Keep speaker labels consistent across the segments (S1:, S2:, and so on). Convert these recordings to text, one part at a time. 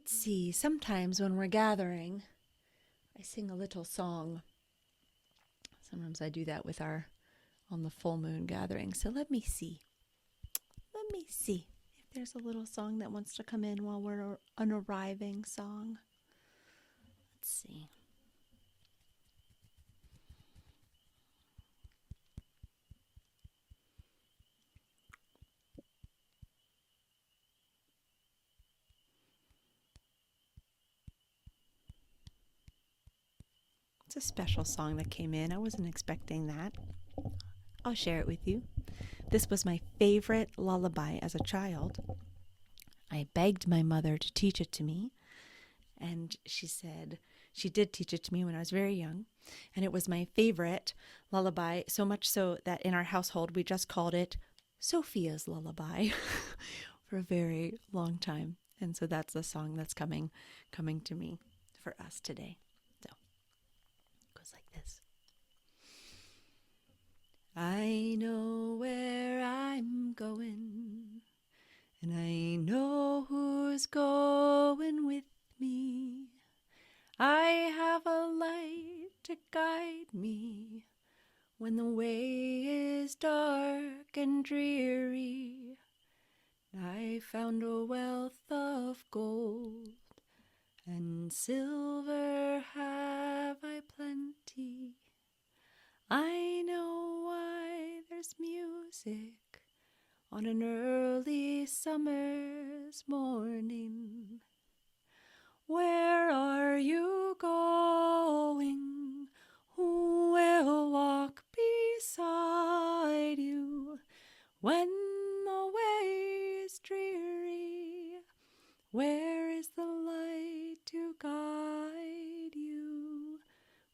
S1: Let's see, sometimes when we're gathering, I sing a little song. Sometimes I do that with our on the full moon gathering. So let me see. Let me see if there's a little song that wants to come in while we're an arriving song. Let's see. It's a special song that came in. I wasn't expecting that. I'll share it with you. This was my favorite lullaby as a child. I begged my mother to teach it to me, and she said she did teach it to me when I was very young, and it was my favorite lullaby, so much so that in our household we just called it Sophia's Lullaby for a very long time. And so that's the song that's coming to me for us today. So it goes like this. I know where I'm going, and I know who's going with me. I have a light to guide me when the way is dark and dreary. I found a wealth of gold, and silver have I plenty. I know why there's music on an early summer's morning. Where are you going? Who will walk beside you when the way is dreary? Where is the light to guide you?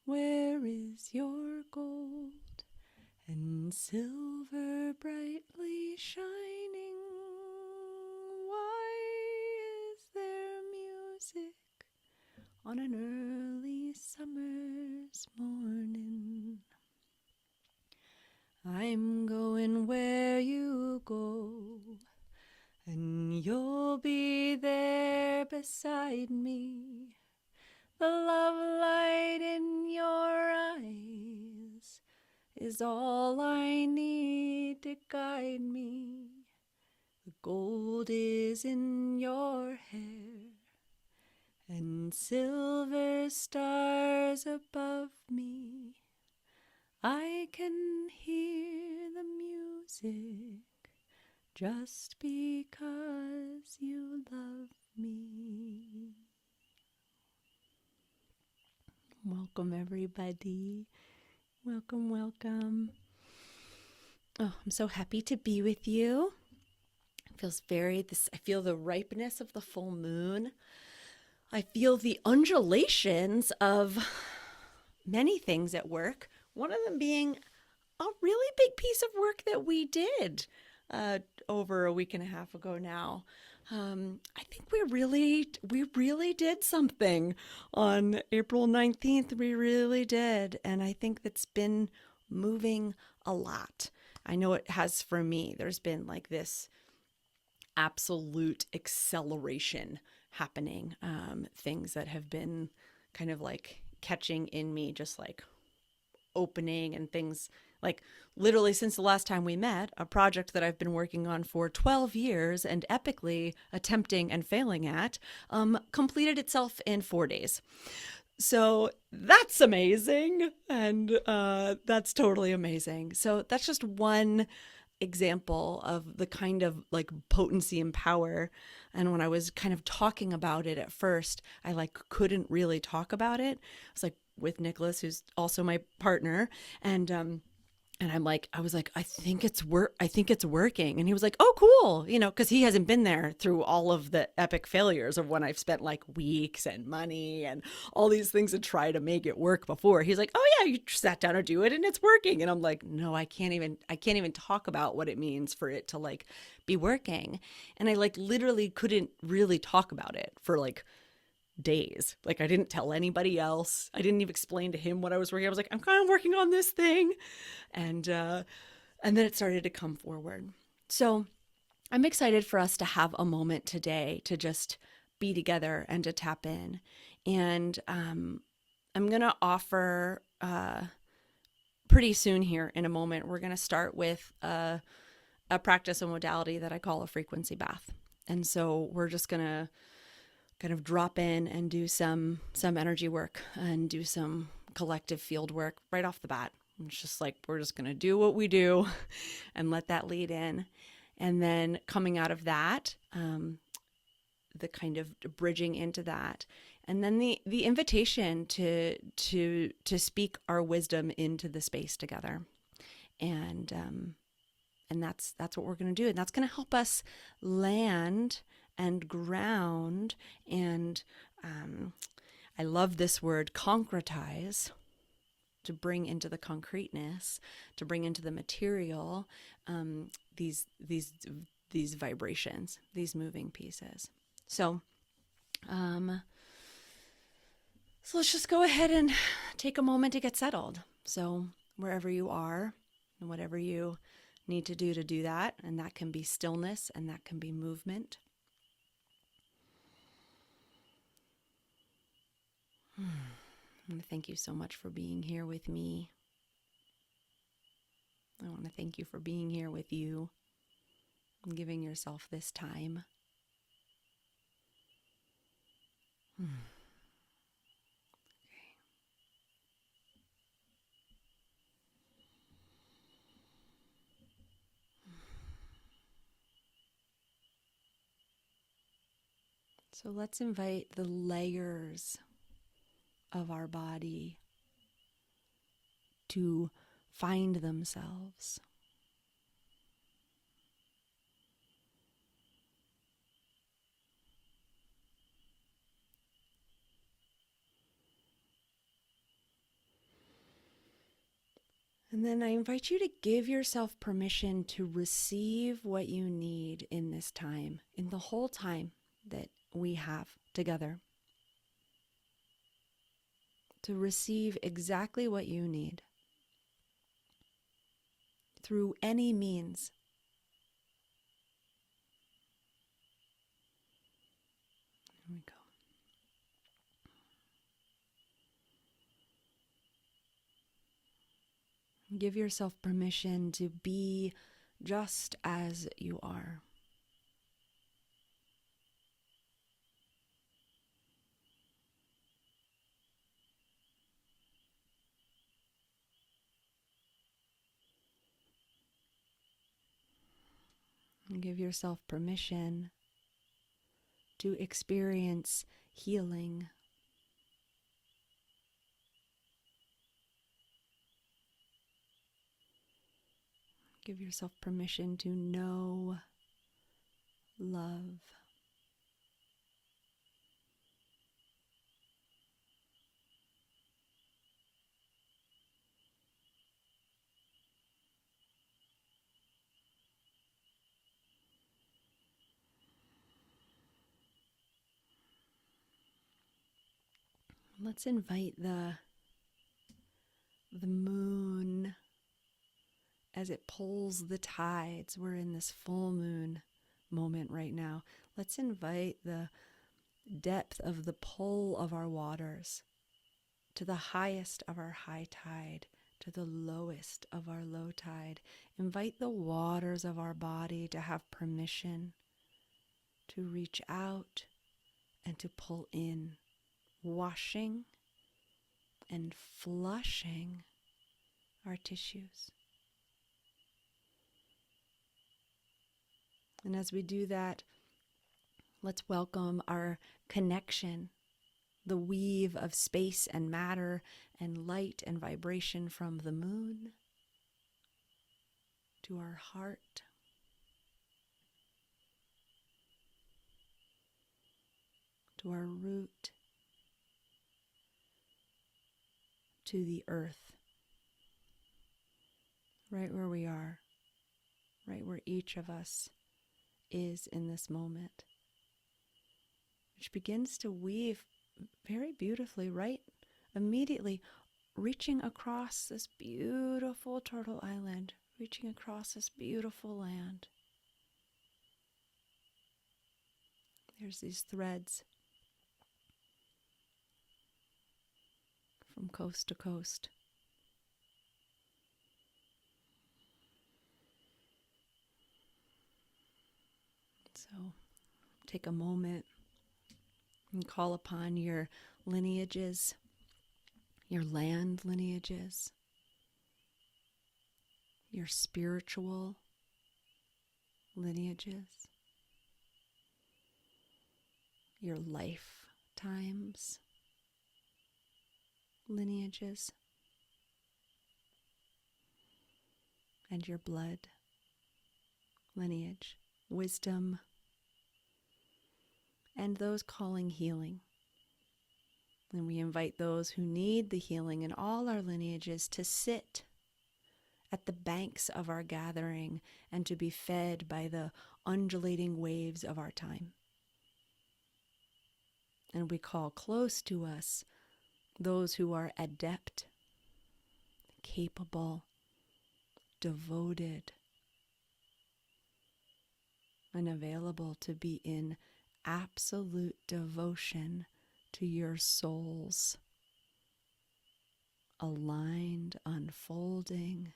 S1: Where is your gold and silver brightly shining? Why is there music on an early summer's morning? I'm going where you go, and you'll be there beside me. The love light in your eyes is all I need to guide me. The gold is in your hair, and silver stars above me. I can hear the music just because you love me. Welcome, everybody. Welcome, welcome. Oh, I'm so happy to be with you. It feels I feel the ripeness of the full moon. I feel the undulations of many things at work. One of them being a really big piece of work that we did over a week and a half ago now. I think we really did something on April 19th. We really did. And I think that's been moving a lot. I know it has for me. There's been like this absolute acceleration happening. Things that have been kind of like catching in me, just like opening, and things like literally since the last time we met, a project that I've been working on for 12 years and epically attempting and failing at, completed itself in 4 days. So that's amazing. And that's totally amazing. So that's just one example of the kind of like potency and power. And when I was kind of talking about it at first, I like couldn't really talk about it. I was like with Nicholas, who's also my partner, and I was like, I think it's working. And he was like, oh, cool. Cause he hasn't been there through all of the epic failures of when I've spent like weeks and money and all these things to try to make it work before. He's like, oh yeah, you sat down to do it and it's working. And I'm like, no, I can't even talk about what it means for it to like be working. And I like literally couldn't really talk about it for like days. Like I didn't tell anybody else. I didn't even explain to him what I was working on. I was like, I'm kind of working on this thing. And then it started to come forward. So I'm excited for us to have a moment today to just be together and to tap in. And I'm going to offer pretty soon here in a moment, we're going to start with a practice, a modality that I call a frequency bath. And so we're just going to kind of drop in and do some energy work and do some collective field work right off the bat. It's just like, we're just going to do what we do and let that lead in. And then coming out of that, the kind of bridging into that, and then the invitation to speak our wisdom into the space together. And that's what we're going to do. And that's going to help us land and ground and I love this word, concretize, to bring into the concreteness, to bring into the material these vibrations, these moving pieces. So let's just go ahead and take a moment to get settled. So wherever you are and whatever you need to do that, and that can be stillness and that can be movement. I want to thank you so much for being here with me. I want to thank you for being here with you and giving yourself this time. Okay. So let's invite the layers of our body to find themselves. And then I invite you to give yourself permission to receive what you need in this time, in the whole time that we have together. To receive exactly what you need through any means. There we go. Give yourself permission to be just as you are. And give yourself permission to experience healing. Give yourself permission to know love. Let's invite the moon as it pulls the tides. We're in this full moon moment right now. Let's invite the depth of the pull of our waters to the highest of our high tide, to the lowest of our low tide. Invite the waters of our body to have permission to reach out and to pull in, washing and flushing our tissues. And as we do that, let's welcome our connection, the weave of space and matter and light and vibration from the moon to our heart, to our root, to the earth, right where we are, right where each of us is in this moment, which begins to weave very beautifully, right immediately, reaching across this beautiful turtle island, reaching across this beautiful land. There's these threads from coast to coast. So take a moment and call upon your lineages, your land lineages, your spiritual lineages, your lifetimes lineages, and your blood lineage, wisdom, and those calling healing. And we invite those who need the healing in all our lineages to sit at the banks of our gathering and to be fed by the undulating waves of our time. And we call close to us those who are adept, capable, devoted, and available to be in absolute devotion to your soul's aligned unfolding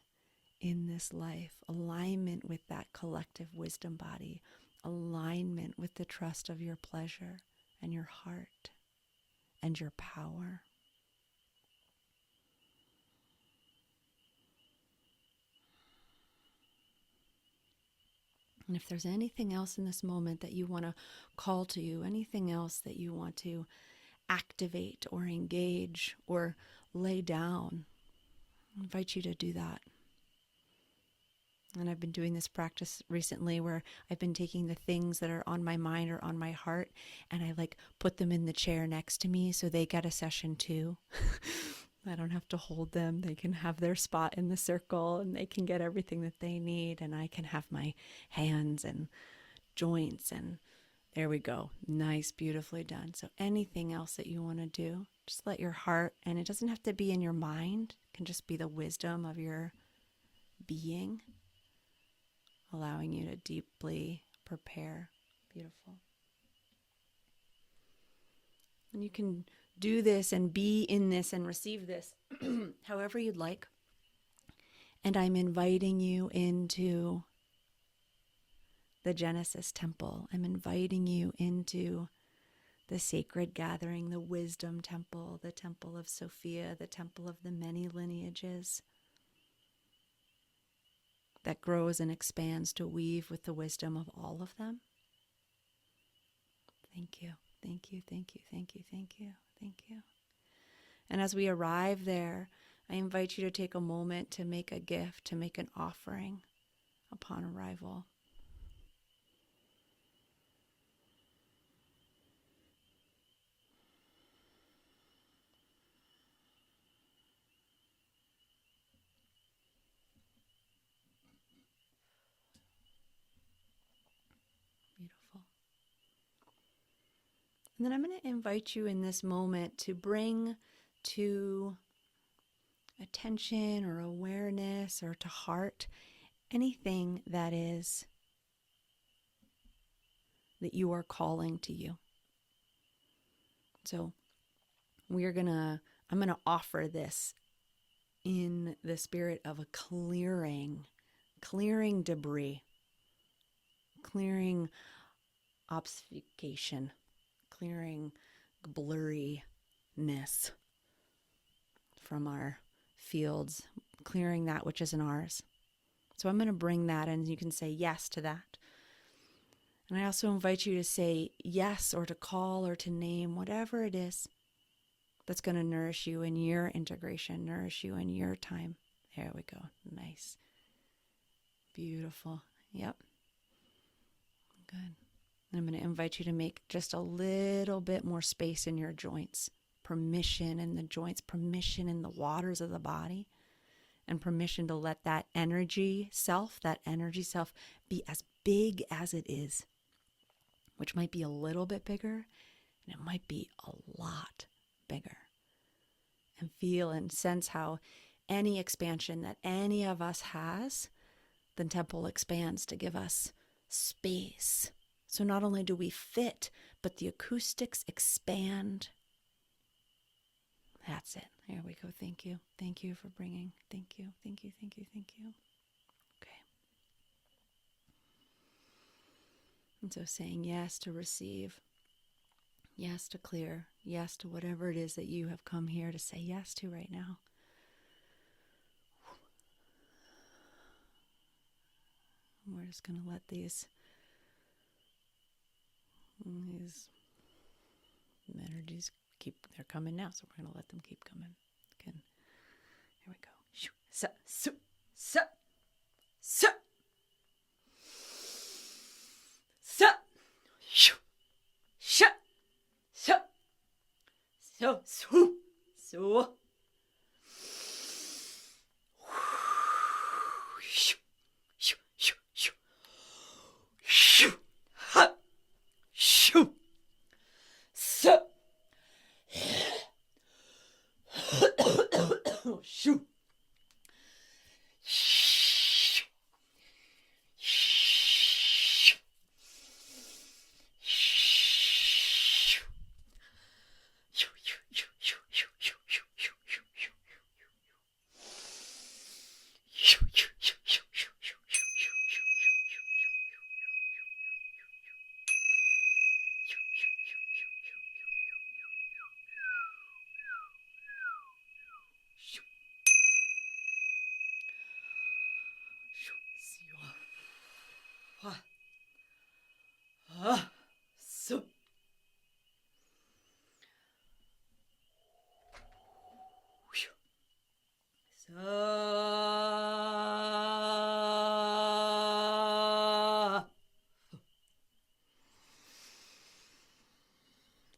S1: in this life, alignment with that collective wisdom body, alignment with the trust of your pleasure and your heart and your power. And if there's anything else in this moment that you want to call to you, anything else that you want to activate or engage or lay down, I invite you to do that. And I've been doing this practice recently where I've been taking the things that are on my mind or on my heart and I put them in the chair next to me so they get a session too. I don't have to hold them. They can have their spot in the circle and they can get everything that they need, and I can have my hands and joints, and there we go. Nice, beautifully done. So anything else that you want to do, just let your heart, and it doesn't have to be in your mind. It can just be the wisdom of your being, allowing you to deeply prepare. Beautiful. And you can do this and be in this and receive this however you'd like. And I'm inviting you into the Genesis temple. I'm inviting you into the sacred gathering, the wisdom temple, the temple of Sophia, the temple of the many lineages that grows and expands to weave with the wisdom of all of them. Thank you, thank you, thank you, thank you, thank you, thank you. And as we arrive there, I invite you to take a moment to make a gift, to make an offering upon arrival. Beautiful. And then I'm going to invite you in this moment to bring to attention or awareness or to heart anything that you are calling to you. So I'm going to offer this in the spirit of a clearing debris, clearing obfuscation, clearing blurriness from our fields, clearing that which isn't ours. So I'm going to bring that, and you can say yes to that. And I also invite you to say yes, or to call or to name whatever it is that's going to nourish you in your integration, nourish you in your time. There we go. Nice. Beautiful. Yep. Good. And I'm going to invite you to make just a little bit more space in your joints. Permission in the joints, permission in the waters of the body, and permission to let that energy self be as big as it is, which might be a little bit bigger, and it might be a lot bigger. And feel and sense how any expansion that any of us has, the temple expands to give us space. So not only do we fit, but the acoustics expand. That's it. Here we go. Thank you. Thank you for bringing. Thank you. Thank you. Thank you. Thank you. Okay. And so saying yes to receive, yes to clear, yes to whatever it is that you have come here to say yes to right now. We're just going to let these energies they're coming now, so we're going to let them keep coming. Again. Here we go. Sa, su, sa, sa, sa, shu, sha, sa, so, su, so, shu, shu, shu, shu, shu, ha, shu, sa, shoo.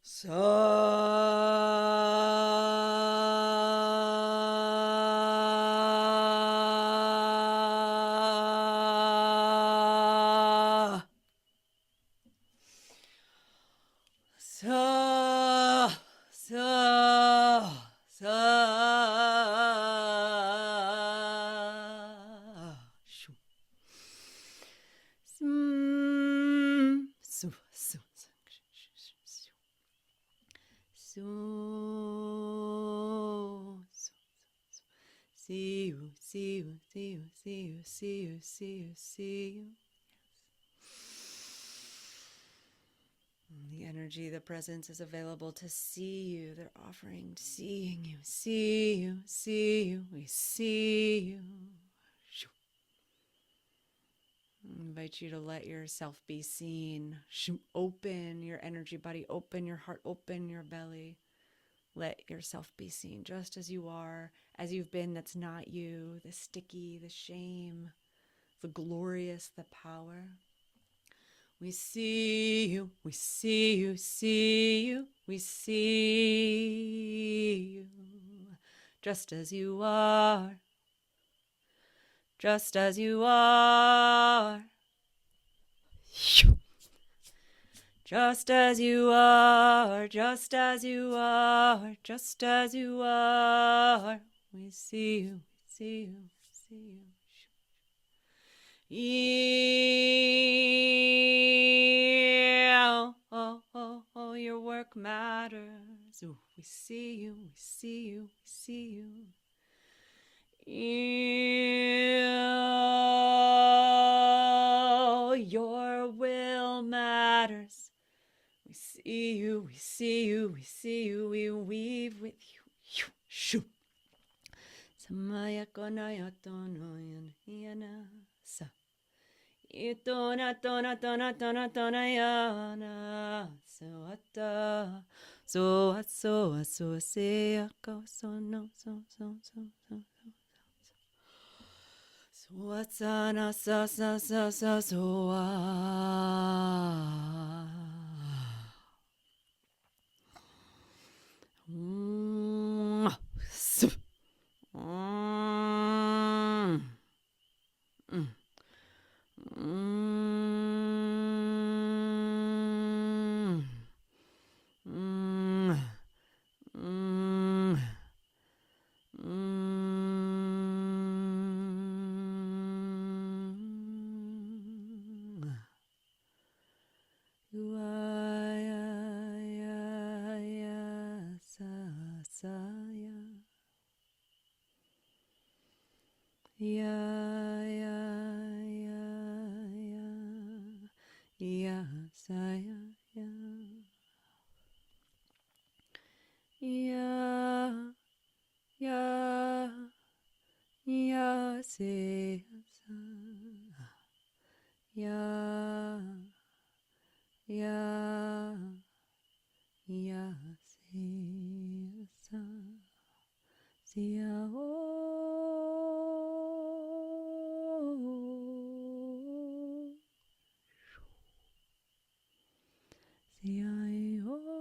S1: So. See you, see you, see you, see you, see you, see you, see you. The energy, the presence is available to see you. They're offering seeing you, see you, see you. We see you. I invite you to let yourself be seen. Open your energy body, open your heart, open your belly. Let yourself be seen just as you are, as you've been. That's not you, the sticky, the shame, the glorious, the power. We see you, we see you, see you, we see you, just as you are, just as you are, just as you are, just as you are, just as you are. We see you, see you, see you. Yeah. Oh, your work matters. Ooh, we see you, we see you, we see you. Your will matters. We see you, we see you, we see you. We weave with you. Shoo. Samaya konaya tonoyan yana sa. Itona tona tona tona tona yana so ata so so so se ako so no so so so so so asana sa sa sa sa so so ya ya ya ya saya ya ya ya ya se sa ya ya ya se sa sia o sia o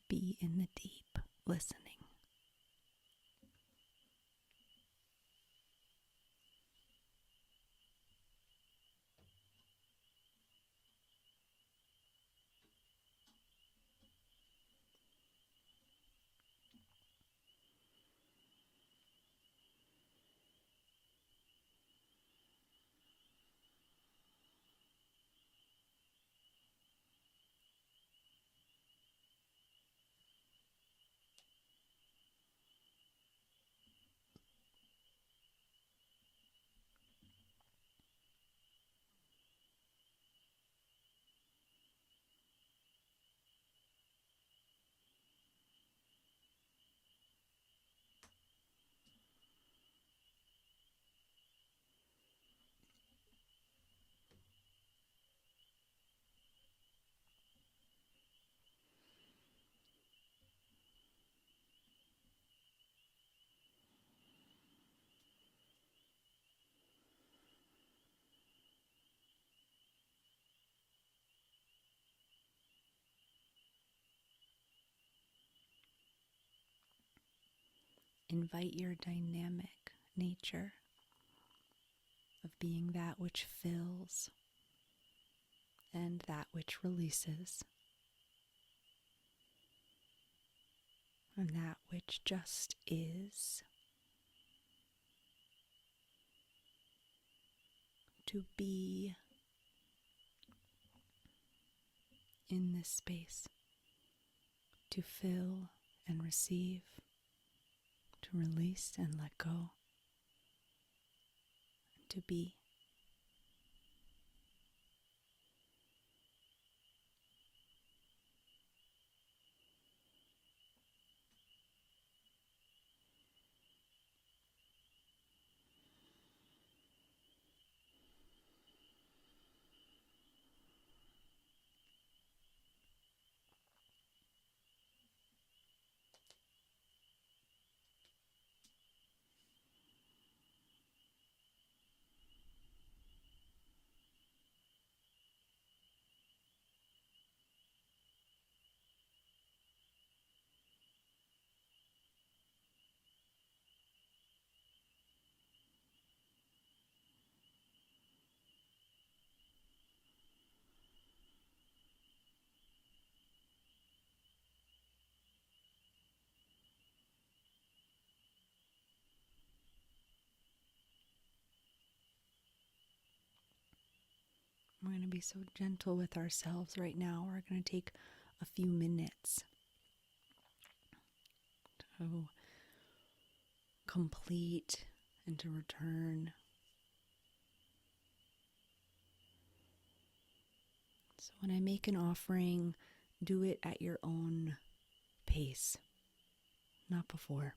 S1: Be in the deep, listening. invite your dynamic nature of being that which fills and that which releases, and that which just is, to be in this space, to fill and receive, to release and let go, and to be. We're going to be so gentle with ourselves right now. We're going to take a few minutes to complete and to return. So when I make an offering, do it at your own pace, not before.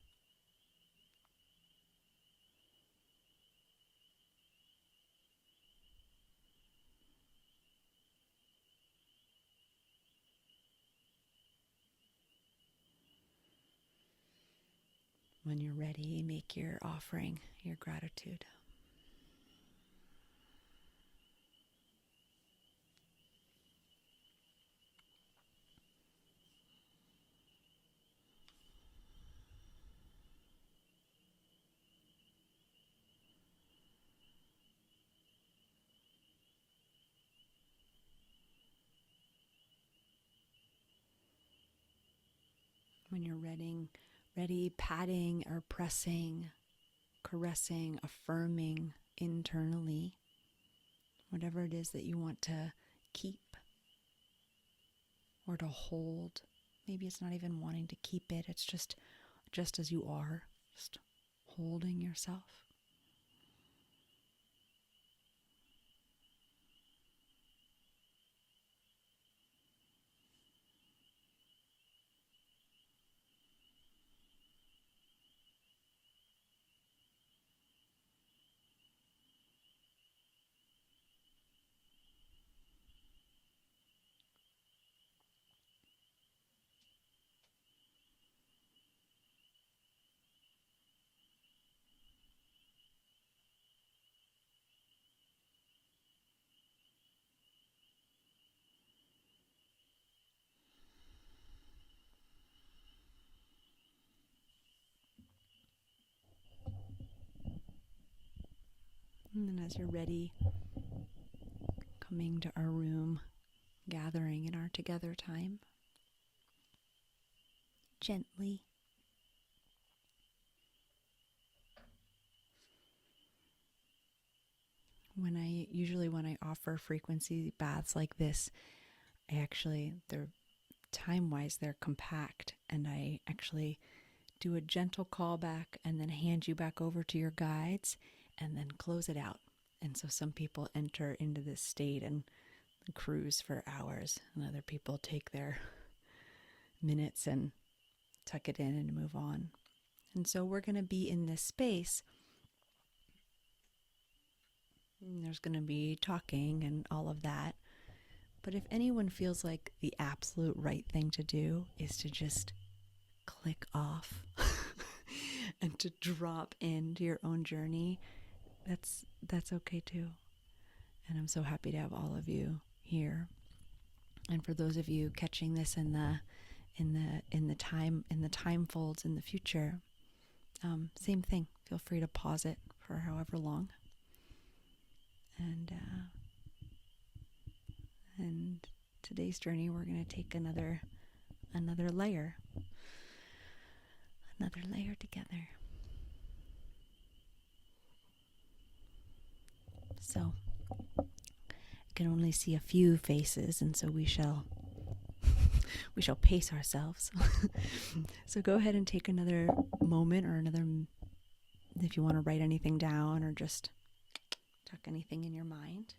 S1: When you're ready, make your offering, your gratitude. When you're ready, patting or pressing, caressing, affirming internally, whatever it is that you want to keep or to hold. Maybe it's not even wanting to keep it, it's just as you are, just holding yourself. And then as you're ready, coming to our room, gathering in our together time, gently. When I offer frequency baths like this, they're time-wise, they're compact, and I actually do a gentle callback and then hand you back over to your guides and then close it out. And so some people enter into this state and cruise for hours, and other people take their minutes and tuck it in and move on. And so we're going to be in this space. There's going to be talking and all of that. But if anyone feels like the absolute right thing to do is to just click off and to drop into your own journey, that's okay too. And I'm so happy to have all of you here. And for those of you catching this in the time folds in the future, Same thing. Feel free to pause it for however long. And today's journey, we're going to take another layer together. So I can only see a few faces, and so we shall pace ourselves. So go ahead and take another moment, or if you want to write anything down or just tuck anything in your mind.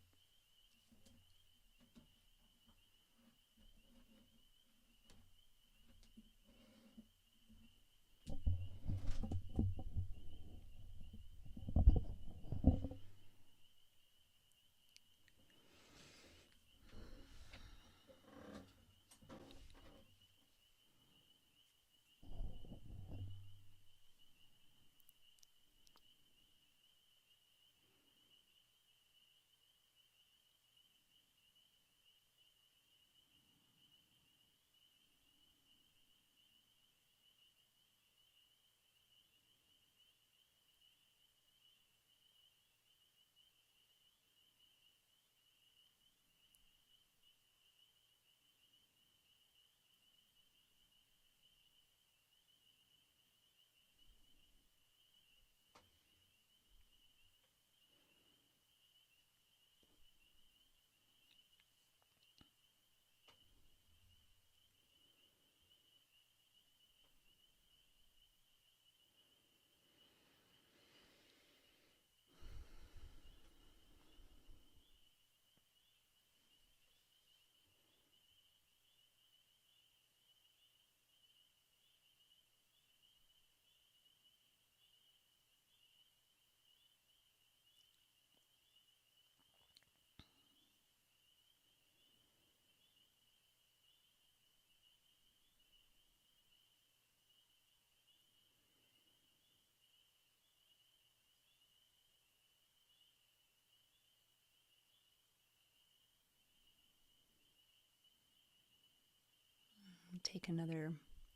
S1: Take another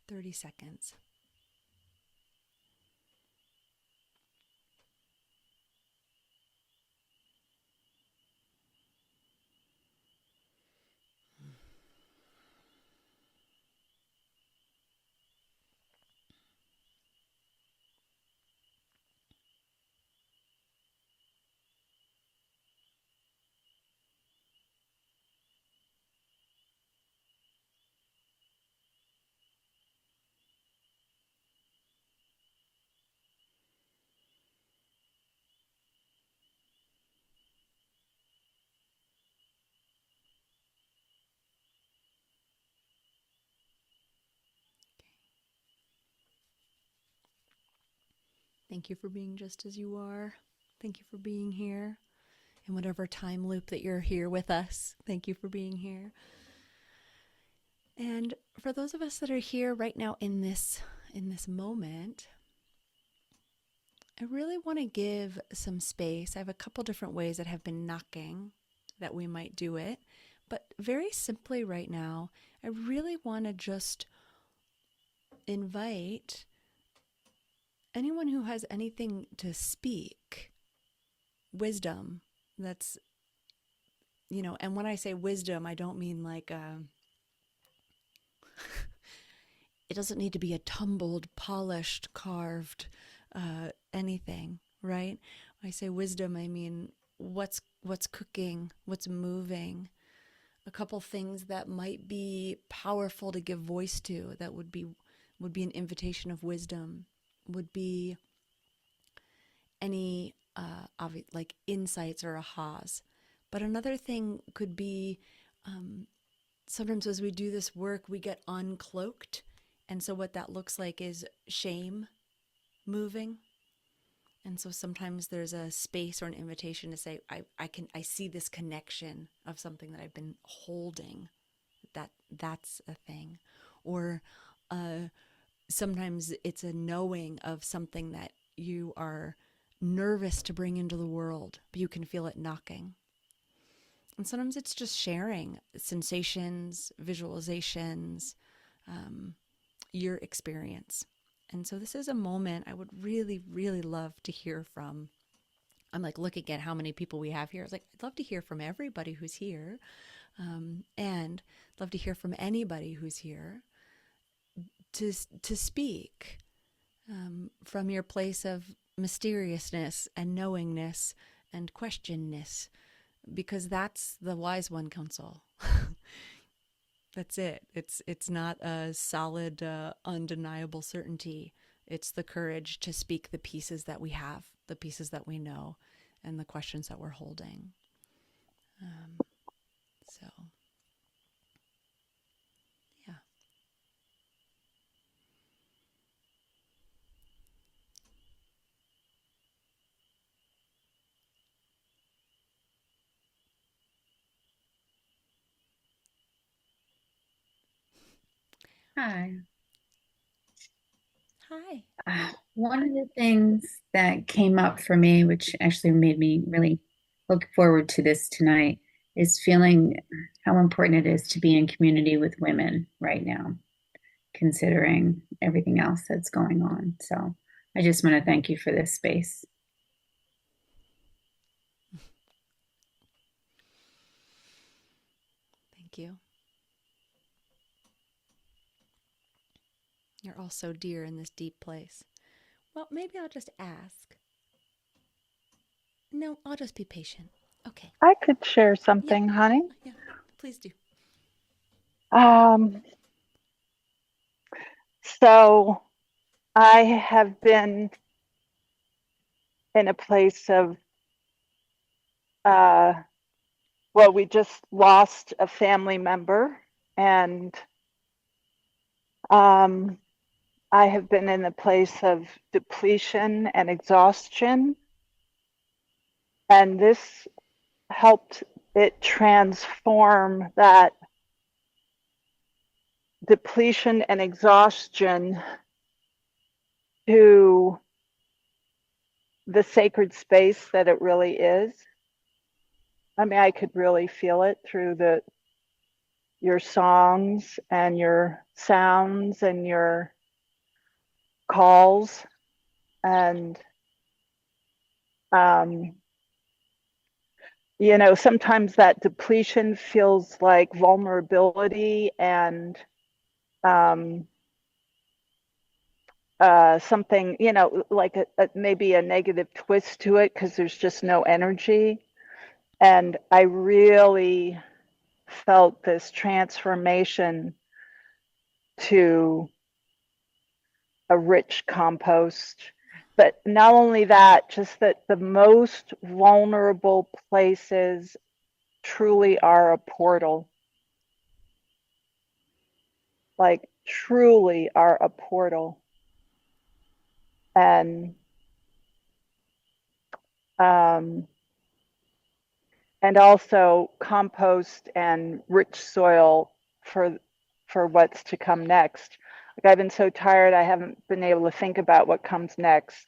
S1: 30 seconds. Thank you for being just as you are. Thank you for being here. In whatever time loop that you're here with us, thank you for being here. And for those of us that are here right now in this moment, I really want to give some space. I have a couple different ways that have been knocking that we might do it. But very simply right now, I really want to just invite anyone who has anything to speak, wisdom, that's, and when I say wisdom, I don't mean like, it doesn't need to be a tumbled, polished, carved, anything, right? When I say wisdom, I mean what's cooking, what's moving, a couple things that might be powerful to give voice to, that would be an invitation of wisdom, would be any like insights or ahas. But another thing could be sometimes as we do this work, we get uncloaked. And so what that looks like is shame moving. And so sometimes there's a space or an invitation to say, I see this connection of something that I've been holding. That's a thing. Or sometimes it's a knowing of something that you are nervous to bring into the world, but you can feel it knocking. And sometimes it's just sharing sensations, visualizations, your experience. And so this is a moment I would really, really love to hear from. I'm like looking at how many people we have here. I was like, I'd love to hear from everybody who's here, and love to hear from anybody who's here to speak from your place of mysteriousness and knowingness and questionness, because that's the wise one counsel. That's it. It's not a solid, undeniable certainty. It's the courage to speak the pieces that we have, the pieces that we know, and the questions that we're holding. So, yeah.
S2: Hi.
S1: Hi.
S2: One of the things that came up for me, which actually made me really look forward to this tonight, is feeling how important it is to be in community with women right now, considering everything else that's going on. So I just want to thank you for this space.
S1: Thank you. You're all so dear in this deep place. Well, maybe I'll just ask. No, I'll just be patient. Okay.
S3: I could share
S1: Yeah,
S3: something, honey.
S1: yeah. Please do.
S3: Um, so I have been in a place of, uh, well, we just lost a family member, and um, I have been in a place of depletion and exhaustion, and this helped it transform that depletion and exhaustion to the sacred space that it really is. I mean, I could really feel it through the your songs and your sounds and your calls. And um, sometimes that depletion feels like vulnerability and um, something, like maybe a negative twist to it because there's just no energy. And I really felt this transformation to a rich compost. But not only that, just that the most vulnerable places truly are a portal, like truly are a portal. And um, and also compost and rich soil for what's to come next. Like I've been so tired, I haven't been able to think about what comes next.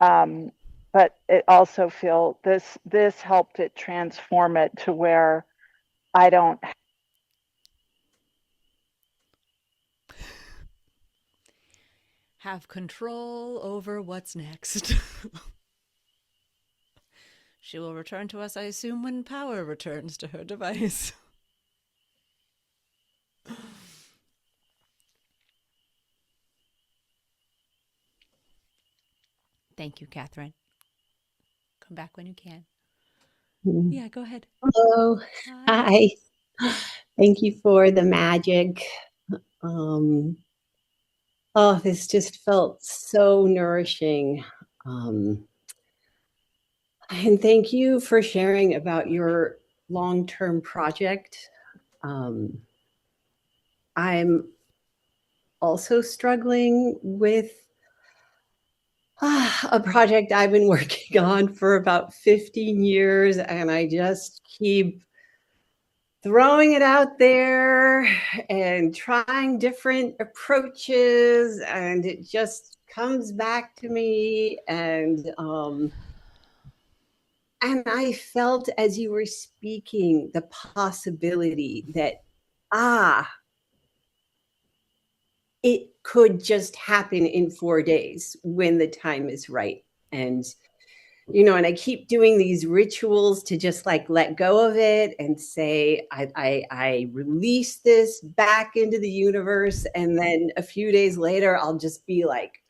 S3: Um, but it also feel this helped it transform it to where I don't.
S1: Have control over what's next. She will return to us, I assume, when power returns to her device. Thank you, Catherine. Come back when you can. Yeah, go ahead.
S4: Hello.
S1: Hi.
S4: Hi. Thank you for the magic. Um, oh, this just felt so nourishing. Um, and thank you for sharing about your long-term project. Um, I'm also struggling with a project I've been working on for about 15 years, and I just keep throwing it out there and trying different approaches, and it just comes back to me. And I felt as you were speaking the possibility that it could just happen in 4 days when the time is right. And and I keep doing these rituals to just like let go of it and say, I release this back into the universe. And then a few days later, I'll just be like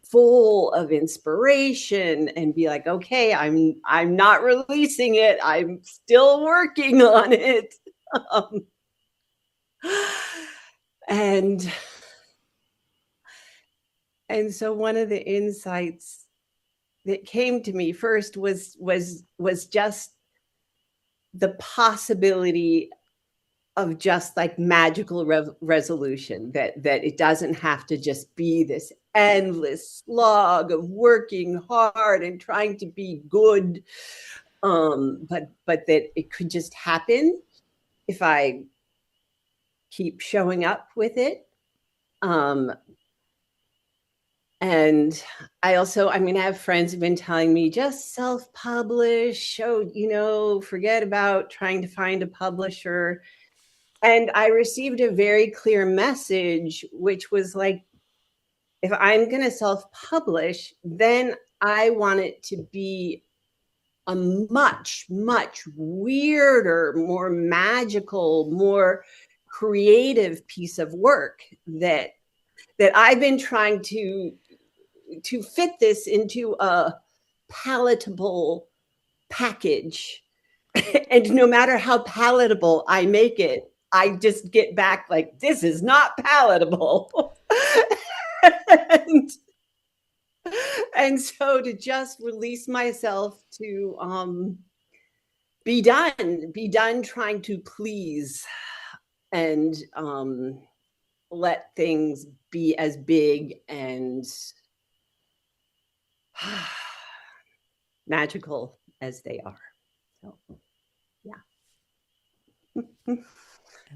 S4: full of inspiration and be like, okay, I'm not releasing it. I'm still working on it. Um, and so one of the insights that came to me first was just the possibility of just like magical resolution, that it doesn't have to just be this endless slog of working hard and trying to be good, but that it could just happen if I keep showing up with it. And I also, I have friends who've been telling me just self-publish, forget about trying to find a publisher. And I received a very clear message, which was like, if I'm going to self-publish, then I want it to be a much, much weirder, more magical, more creative piece of work that I've been trying to fit this into a palatable package. And no matter how palatable I make it, I just get back like, this is not palatable. and, so to just release myself to be done trying to please, and let things be as big and magical as they are. So, yeah.
S1: I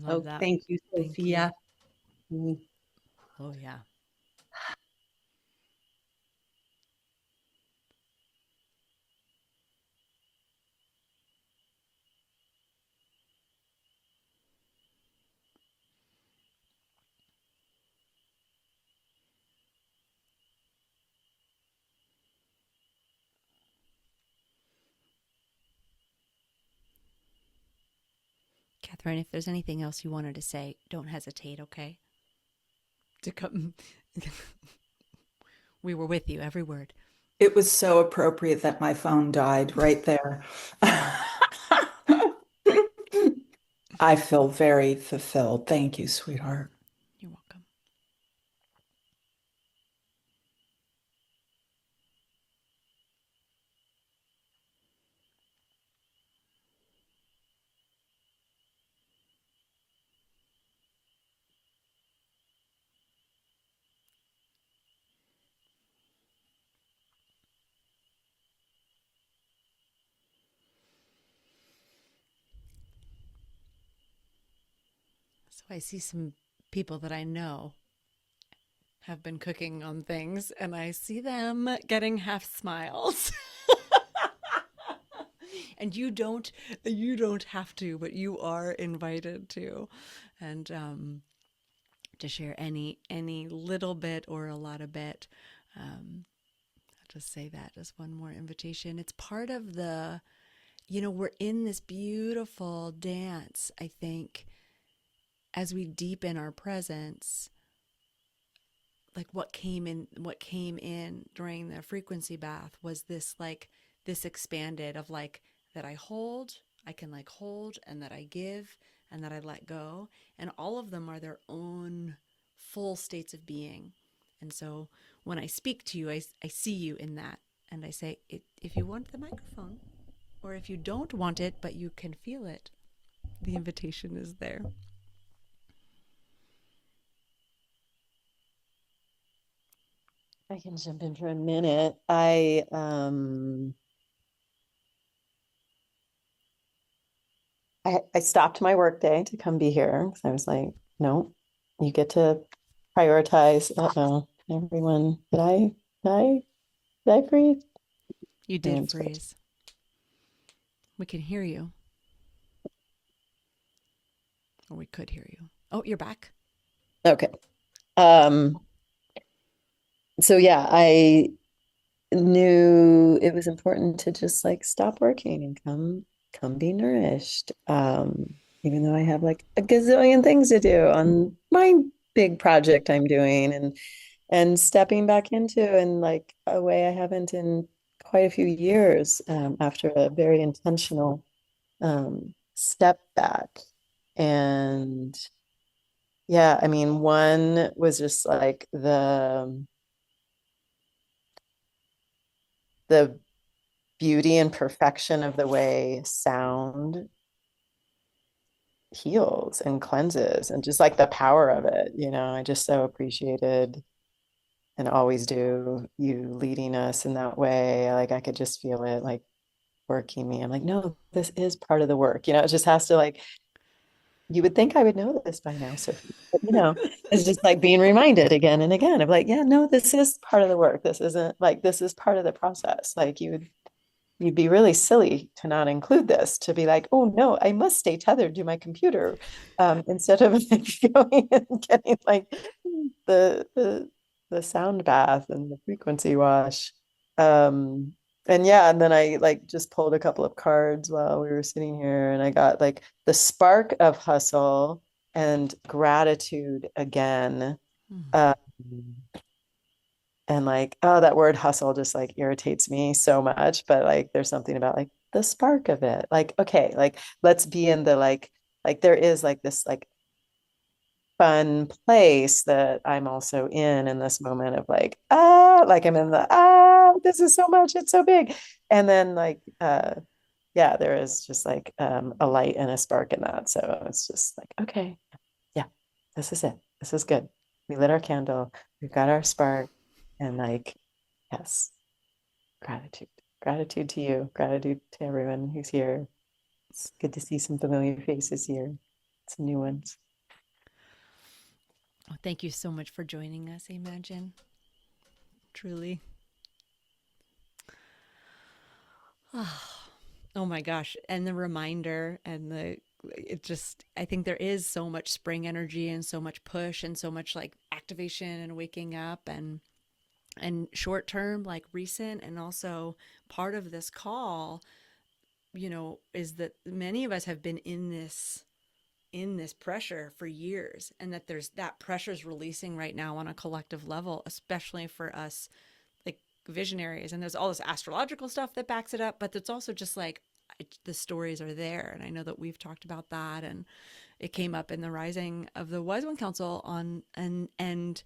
S1: love that.
S4: Thank you, Sophia.
S1: Oh, yeah. Catherine, if there's anything else you wanted to say, don't hesitate, okay? To come. We were with you, every word.
S5: It was so appropriate that my phone died right there. I feel very fulfilled. Thank you, sweetheart.
S1: You're welcome. So I see some people that I know have been cooking on things, and I see them getting half smiles. And you don't have to, but you are invited to. And to share any little bit or a lot of bit. I'll just say that as one more invitation. It's part of the, we're in this beautiful dance, I think, as we deepen our presence. Like what came in during the frequency bath was this expanded of like that I can like hold, and that I give, and that I let go. And all of them are their own full states of being. And so when I speak to you, I see you in that. And I say, if you want the microphone, or if you don't want it, but you can feel it, the invitation is there.
S6: I can jump in for a minute. I stopped my work day to come be here because I was like, no, you get to prioritize. Everyone, did I freeze?
S1: You did freeze. We can hear you. Or we could hear you. Oh, you're back.
S6: Okay. Um, so yeah, I knew it was important to just like stop working and come be nourished. Even though I have like a gazillion things to do on my big project I'm doing and stepping back into in like a way I haven't in quite a few years, after a very intentional step back. And yeah, I mean, one was just like the beauty and perfection of the way sound heals and cleanses and just like the power of it. I just so appreciated and always do you leading us in that way. Like I could just feel it like working me. I'm like, no, this is part of the work. It just has to like, you would think I would know this by now, Sophie, but it's just like being reminded again and again of like, yeah, no, this is part of the work. This isn't like, this is part of the process. Like you'd be really silly to not include this, to be like, oh no, I must stay tethered to my computer, instead of like going and getting like the the the sound bath and the frequency wash. Um, and yeah, and then I like just pulled a couple of cards while we were sitting here, and I got like the spark of hustle and gratitude again. Um, and like, oh, that word hustle just like irritates me so much. But like, there's something about like the spark of it. Like, okay, like let's be in the like there is like this like fun place that I'm also in this moment of like I'm in this is so much, it's so big. And then like, yeah, there is just like a light and a spark in that. So it's just like, okay, yeah, this is it. This is good. We lit our candle, we've got our spark, and like, yes, gratitude. Gratitude to you. Gratitude to everyone who's here. It's good to see some familiar faces here. Some new ones.
S1: Oh, thank you so much for joining us, Imagine. Truly. Oh my gosh. And the reminder and it just, I think there is so much spring energy and so much push and so much like activation and waking up and short term, like recent, and also part of this call, is that many of us have been in this pressure for years, and that there's that pressure is releasing right now on a collective level, especially for us like visionaries. And there's all this astrological stuff that backs it up, but it's also just like the stories are there. And I know that we've talked about that, and it came up in the rising of the Wise One Council on and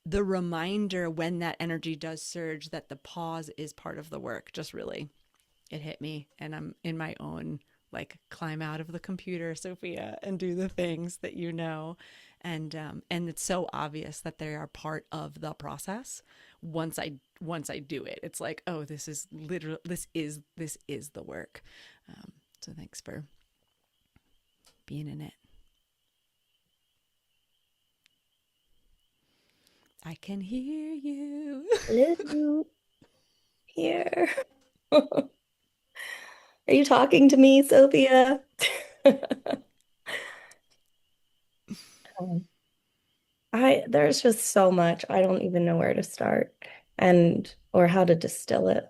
S1: the reminder when that energy does surge that the pause is part of the work. Just really, it hit me, and I'm in my own like climb out of the computer, Sophia, and do the things that and it's so obvious that they are part of the process. Once I do it, it's like, oh, this is literally this is the work. So thanks for being in it. I can hear you.
S7: Hello, here. Are you talking to me, Sophia? Um, there's just so much. I don't even know where to start and or how to distill it,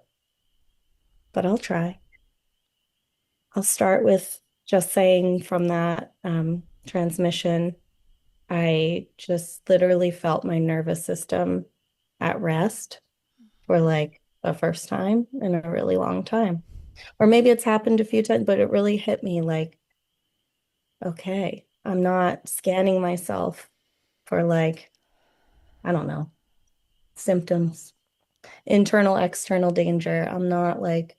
S7: but I'll try. I'll start with just saying from that transmission, I just literally felt my nervous system at rest for like the first time in a really long time. Or maybe it's happened a few times, but it really hit me like, okay, I'm not scanning myself for like, I don't know, symptoms, internal, external danger. I'm not like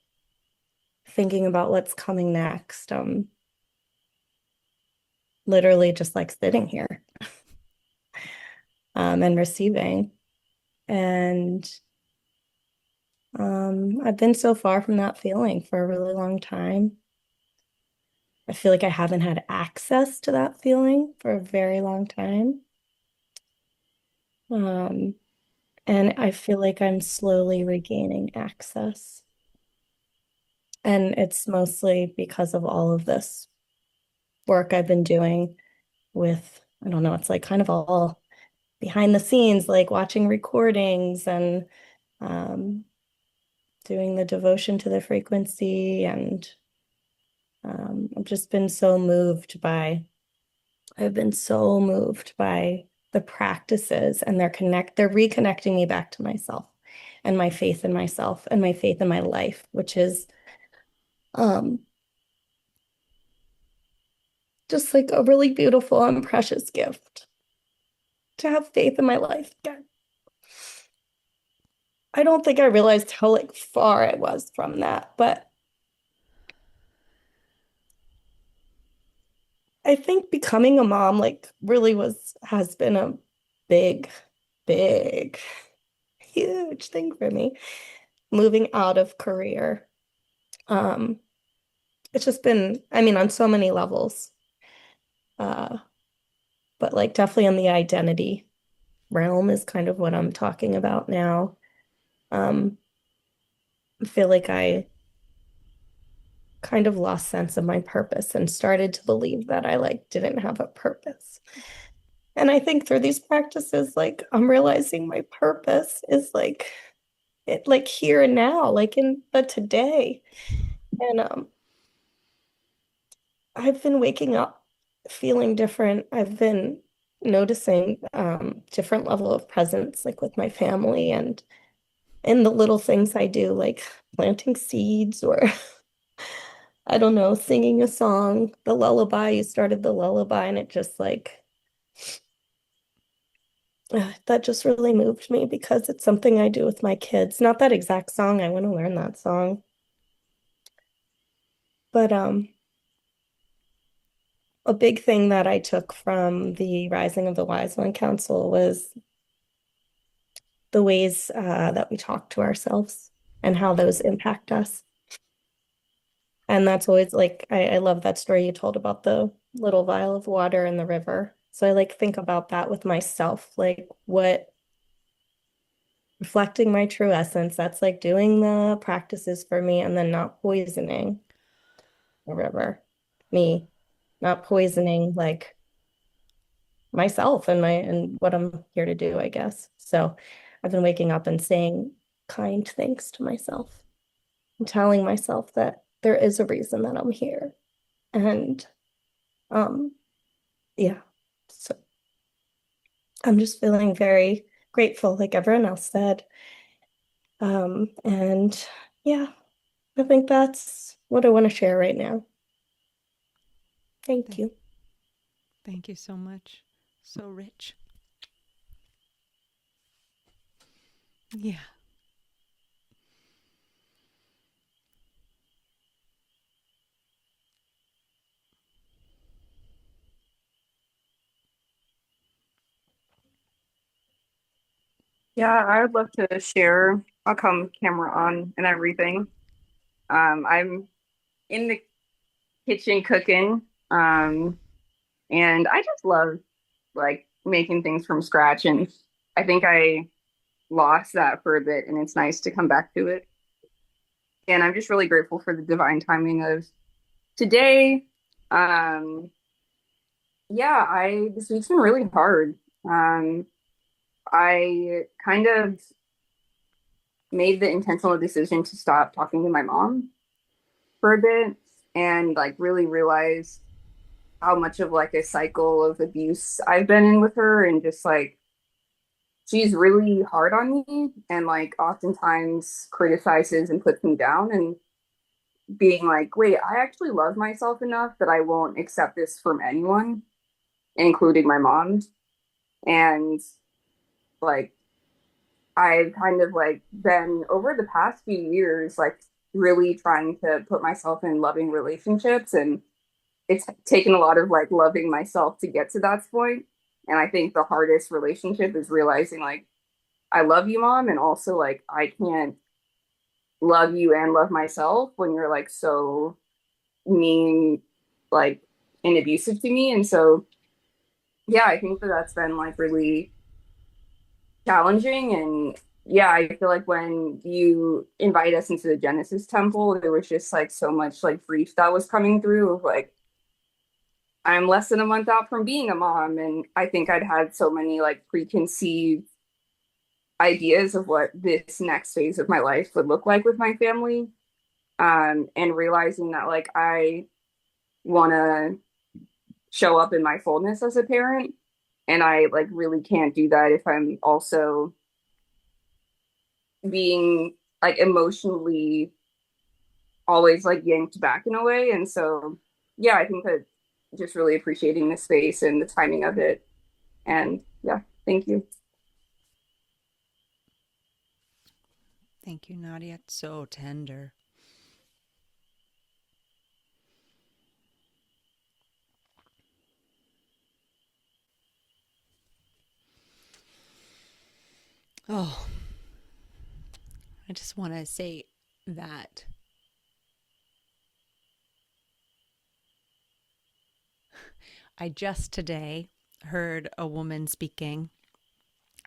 S7: thinking about what's coming next. I'm literally just like sitting here and receiving. And I've been so far from that feeling for a really long time. I feel like I haven't had access to that feeling for a very long time. Um, and I feel like I'm slowly regaining access. And it's mostly because of all of this work I've been doing with I don't know, it's like kind of all behind the scenes, like watching recordings and um, doing the devotion to the frequency. And I've just been so moved by, I've been so moved by the practices, and they're reconnecting me back to myself and my faith in myself and my faith in my life, which is um, just like a really beautiful and precious gift to have faith in my life again. I don't think I realized how like far I was from that, but I think becoming a mom like really has been a big, big, huge thing for me. Moving out of career. Um, it's just been, I mean, on so many levels. Uh, but like definitely on the identity realm is kind of what I'm talking about now. Um, I feel like I kind of lost sense of my purpose and started to believe that I like didn't have a purpose. And I think through these practices, like I'm realizing my purpose is like it like here and now, like in the today. And I've been waking up feeling different. I've been noticing different level of presence like with my family and in the little things I do, like planting seeds or I don't know, singing a song, the lullaby. You started the lullaby and it just like that just really moved me because it's something I do with my kids. Not that exact song. I want to learn that song. But a big thing that I took from the Rising of the Wise One Council was the ways that we talk to ourselves and how those impact us. And that's always like I love that story you told about the little vial of water in the river. So I like think about that with myself, like what reflecting my true essence, that's like doing the practices for me and then not poisoning the river, me, not poisoning like myself and my and what I'm here to do, I guess. So I've been waking up and saying kind things to myself and telling myself that there is a reason that I'm here. And um yeah. So I'm just feeling very grateful, like everyone else said. And yeah, I think that's what I want to share right now. Thank you.
S1: Thank you so much. So rich. Yeah.
S8: Yeah, I would love to share. I'll come camera on and everything. I'm in the kitchen cooking, and I just love like making things from scratch. And I think I lost that for a bit, and it's nice to come back to it. And I'm just really grateful for the divine timing of today. Um, yeah, I this week's been really hard. I kind of made the intentional decision to stop talking to my mom for a bit and like really realize how much of like a cycle of abuse I've been in with her and just like she's really hard on me and like oftentimes criticizes and puts me down and being like, wait, I actually love myself enough that I won't accept this from anyone, including my mom. And like I've kind of like been over the past few years like really trying to put myself in loving relationships and it's taken a lot of like loving myself to get to that point. And I think the hardest relationship is realizing like I love you, mom, and also like I can't love you and love myself when you're like so mean, like and abusive to me. And so yeah, I think that that's been like really challenging. And yeah, I feel like when you invite us into the Genesis temple, there was just like so much like grief that was coming through of like I'm less than a month out from being a mom, and I think I'd had so many like preconceived ideas of what this next phase of my life would look like with my family. And realizing that like I want to show up in my fullness as a parent, and I like really can't do that if I'm also being like emotionally always like yanked back in a way. And so, yeah, I think that just really appreciating the space and the timing of it. And yeah, thank you.
S1: Thank you, Nadia. It's so tender. Oh, I just want to say that I just today heard a woman speaking.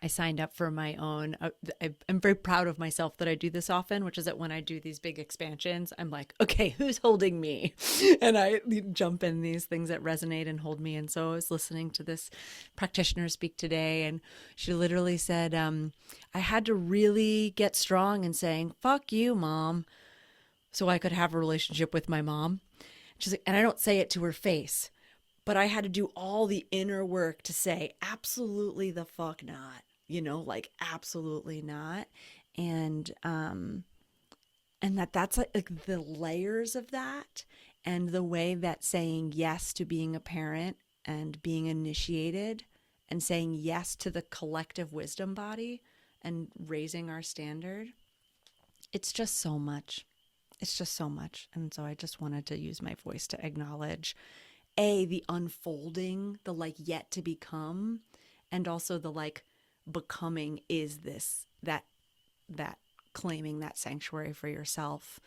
S1: I signed up for my own. I'm very proud of myself that I do this often, which is that when I do these big expansions, I'm like, okay, who's holding me? And I jump in these things that resonate and hold me. And so I was listening to this practitioner speak today, and she literally said, I had to really get strong in saying, fuck you, mom, so I could have a relationship with my mom. She's like, and I don't say it to her face, but I had to do all the inner work to say, absolutely the fuck not, like absolutely not. And, and that's like the layers of that, and the way that saying yes to being a parent and being initiated and saying yes to the collective wisdom body and raising our standard. It's just so much. It's just so much. And so I just wanted to use my voice to acknowledge the unfolding, the like yet to become, and also the like becoming is this, that claiming that sanctuary for yourself.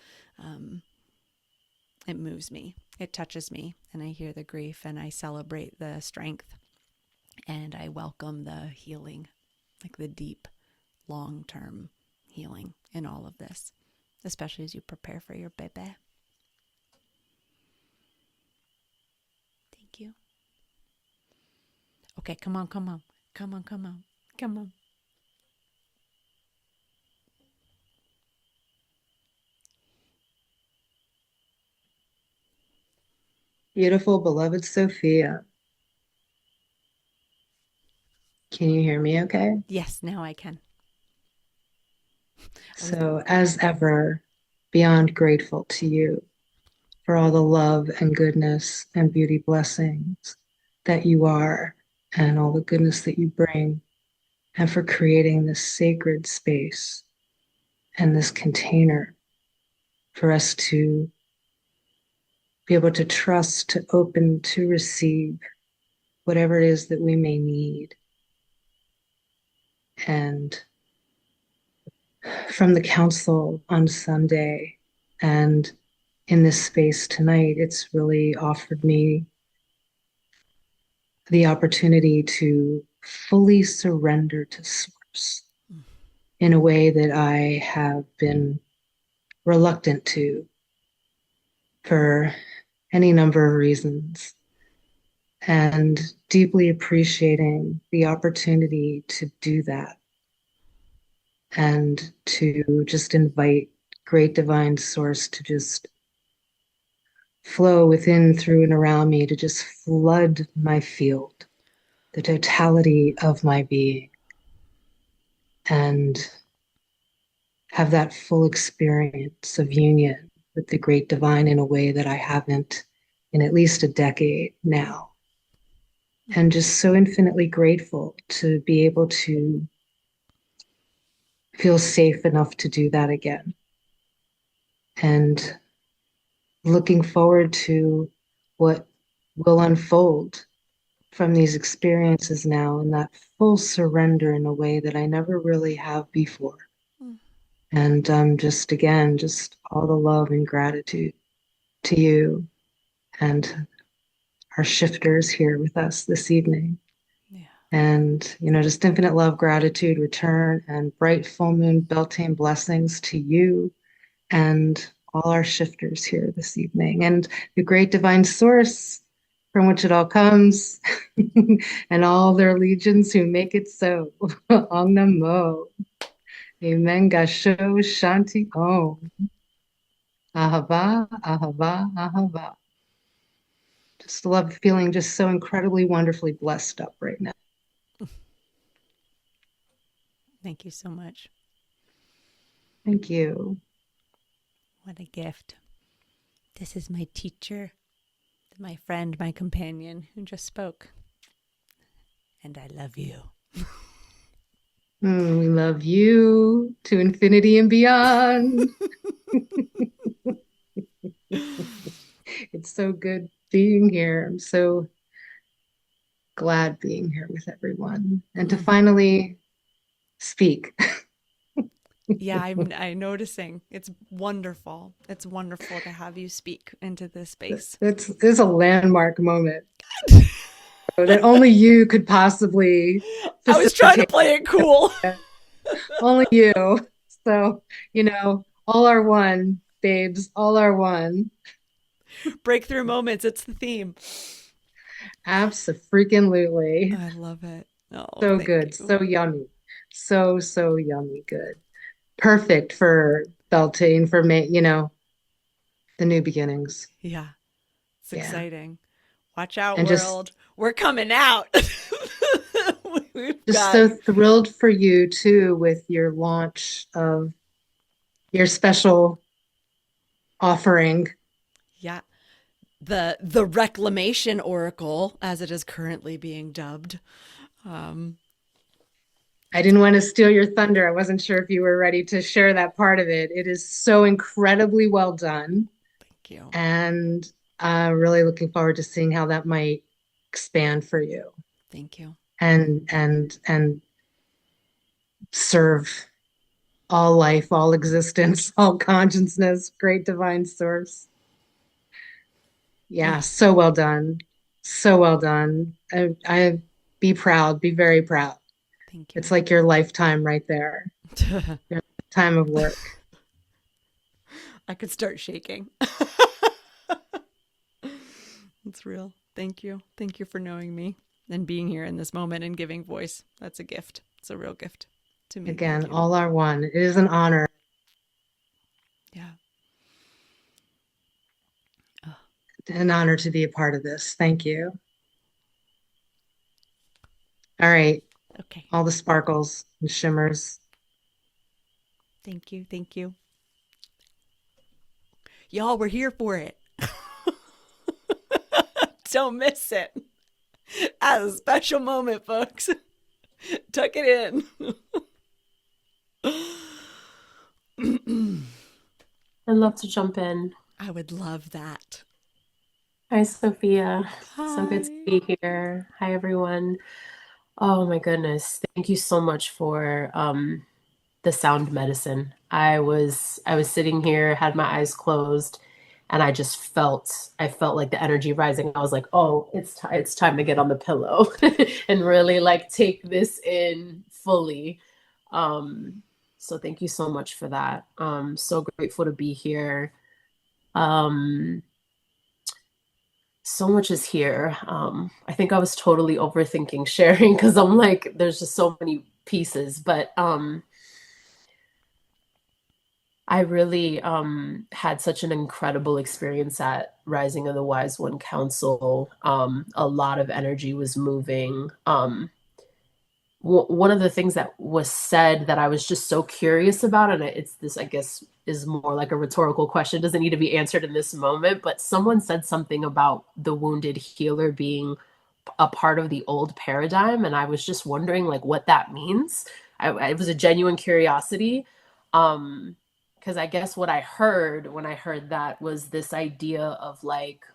S1: It moves me, it touches me, and I hear the grief and I celebrate the strength, and I welcome the healing, like the deep, long-term healing in all of this, especially as you prepare for your baby. Thank you. Okay, come on.
S9: Beautiful, beloved Sophia. Can you hear me okay?
S1: Yes, now I can.
S9: So, as ever, beyond grateful to you for all the love and goodness and beauty blessings that you are, and all the goodness that you bring, and for creating this sacred space and this container for us to be able to trust, to open, to receive whatever it is that we may need. And from the council on Sunday and in this space tonight, it's really offered me the opportunity to fully surrender to Source in a way that I have been reluctant to for any number of reasons, and deeply appreciating the opportunity to do that and to just invite great divine source to just flow within, through, and around me, to just flood my field, the totality of my being, and have that full experience of union with the great divine in a way that I haven't in at least a decade now. And just so infinitely grateful to be able to feel safe enough to do that again. And looking forward to what will unfold from these experiences now, in that full surrender in a way that I never really have before. And just again, just all the love and gratitude to you and our shifters here with us this evening. Yeah. And, just infinite love, gratitude, return, and bright full moon Beltane blessings to you and all our shifters here this evening. And the great divine source, from which it all comes, and all their legions who make it so. Ong Namo. Amen. Gasho Shanti Om. Ahava, Ahava, Ahava. Just love feeling just so incredibly wonderfully blessed up right now.
S1: Thank you so much.
S9: Thank you.
S1: What a gift. This is my teacher, my friend, my companion who just spoke. And I love you.
S9: We love you to infinity and beyond. It's so good being here. I'm so glad being here with everyone and to finally speak.
S1: Yeah, I'm noticing. It's wonderful. It's wonderful to have you speak into this space.
S9: It's a landmark moment that only you could possibly
S1: I was trying to play it cool.
S9: Only you. So, all are one, babes, all are one.
S1: Breakthrough moments, it's the theme.
S9: Abso-freaking-lutely.
S1: I love it. Oh,
S9: so good,
S1: you.
S9: so yummy. So yummy good. Perfect for Beltane, for me, the new beginnings.
S1: Yeah. It's exciting. Watch out,
S9: and
S1: world. We're coming out.
S9: So thrilled for you too with your launch of your special offering.
S1: Yeah. The Reclamation Oracle, as it is currently being dubbed.
S9: I didn't want to steal your thunder. I wasn't sure if you were ready to share that part of it. It is so incredibly well done.
S1: Thank you.
S9: And really looking forward to seeing how that might expand for you.
S1: Thank you.
S9: And serve all life, all existence, all consciousness, great divine source. Yeah, so well done. So well done. I be proud, be very proud.
S1: Thank you.
S9: It's like your lifetime right there. Your time of work.
S1: I could start shaking. It's real. Thank you. Thank you for knowing me and being here in this moment and giving voice. That's a gift. It's a real gift to me.
S9: Again, all are one. It is an honor.
S1: Yeah.
S9: An honor to be a part of this. Thank you. All right.
S1: Okay.
S9: All the sparkles and shimmers.
S1: Thank you. Thank you. Y'all, we're here for it. Don't miss it. As a special moment, folks. Tuck it in.
S10: I'd love to jump in.
S1: I would love that.
S10: Hi, Sophia.
S1: Hi.
S10: So good to be here. Hi, everyone. Oh my goodness. Thank you so much for the sound medicine. I was sitting here, had my eyes closed, and I felt like the energy rising. I was like, oh, it's time to get on the pillow and really like take this in fully. So thank you so much for that. So grateful to be here. So much is here. I think I was totally overthinking sharing because I'm like, there's just so many pieces, but I really had such an incredible experience at Rising of the Wise One Council. A lot of energy was moving. One of the things that was said that I was just so curious about, and it's this, I guess, is more like a rhetorical question, doesn't need to be answered in this moment, but someone said something about the wounded healer being a part of the old paradigm, and I was just wondering like what that means. It was a genuine curiosity, because I guess what I heard when I heard that was this idea of like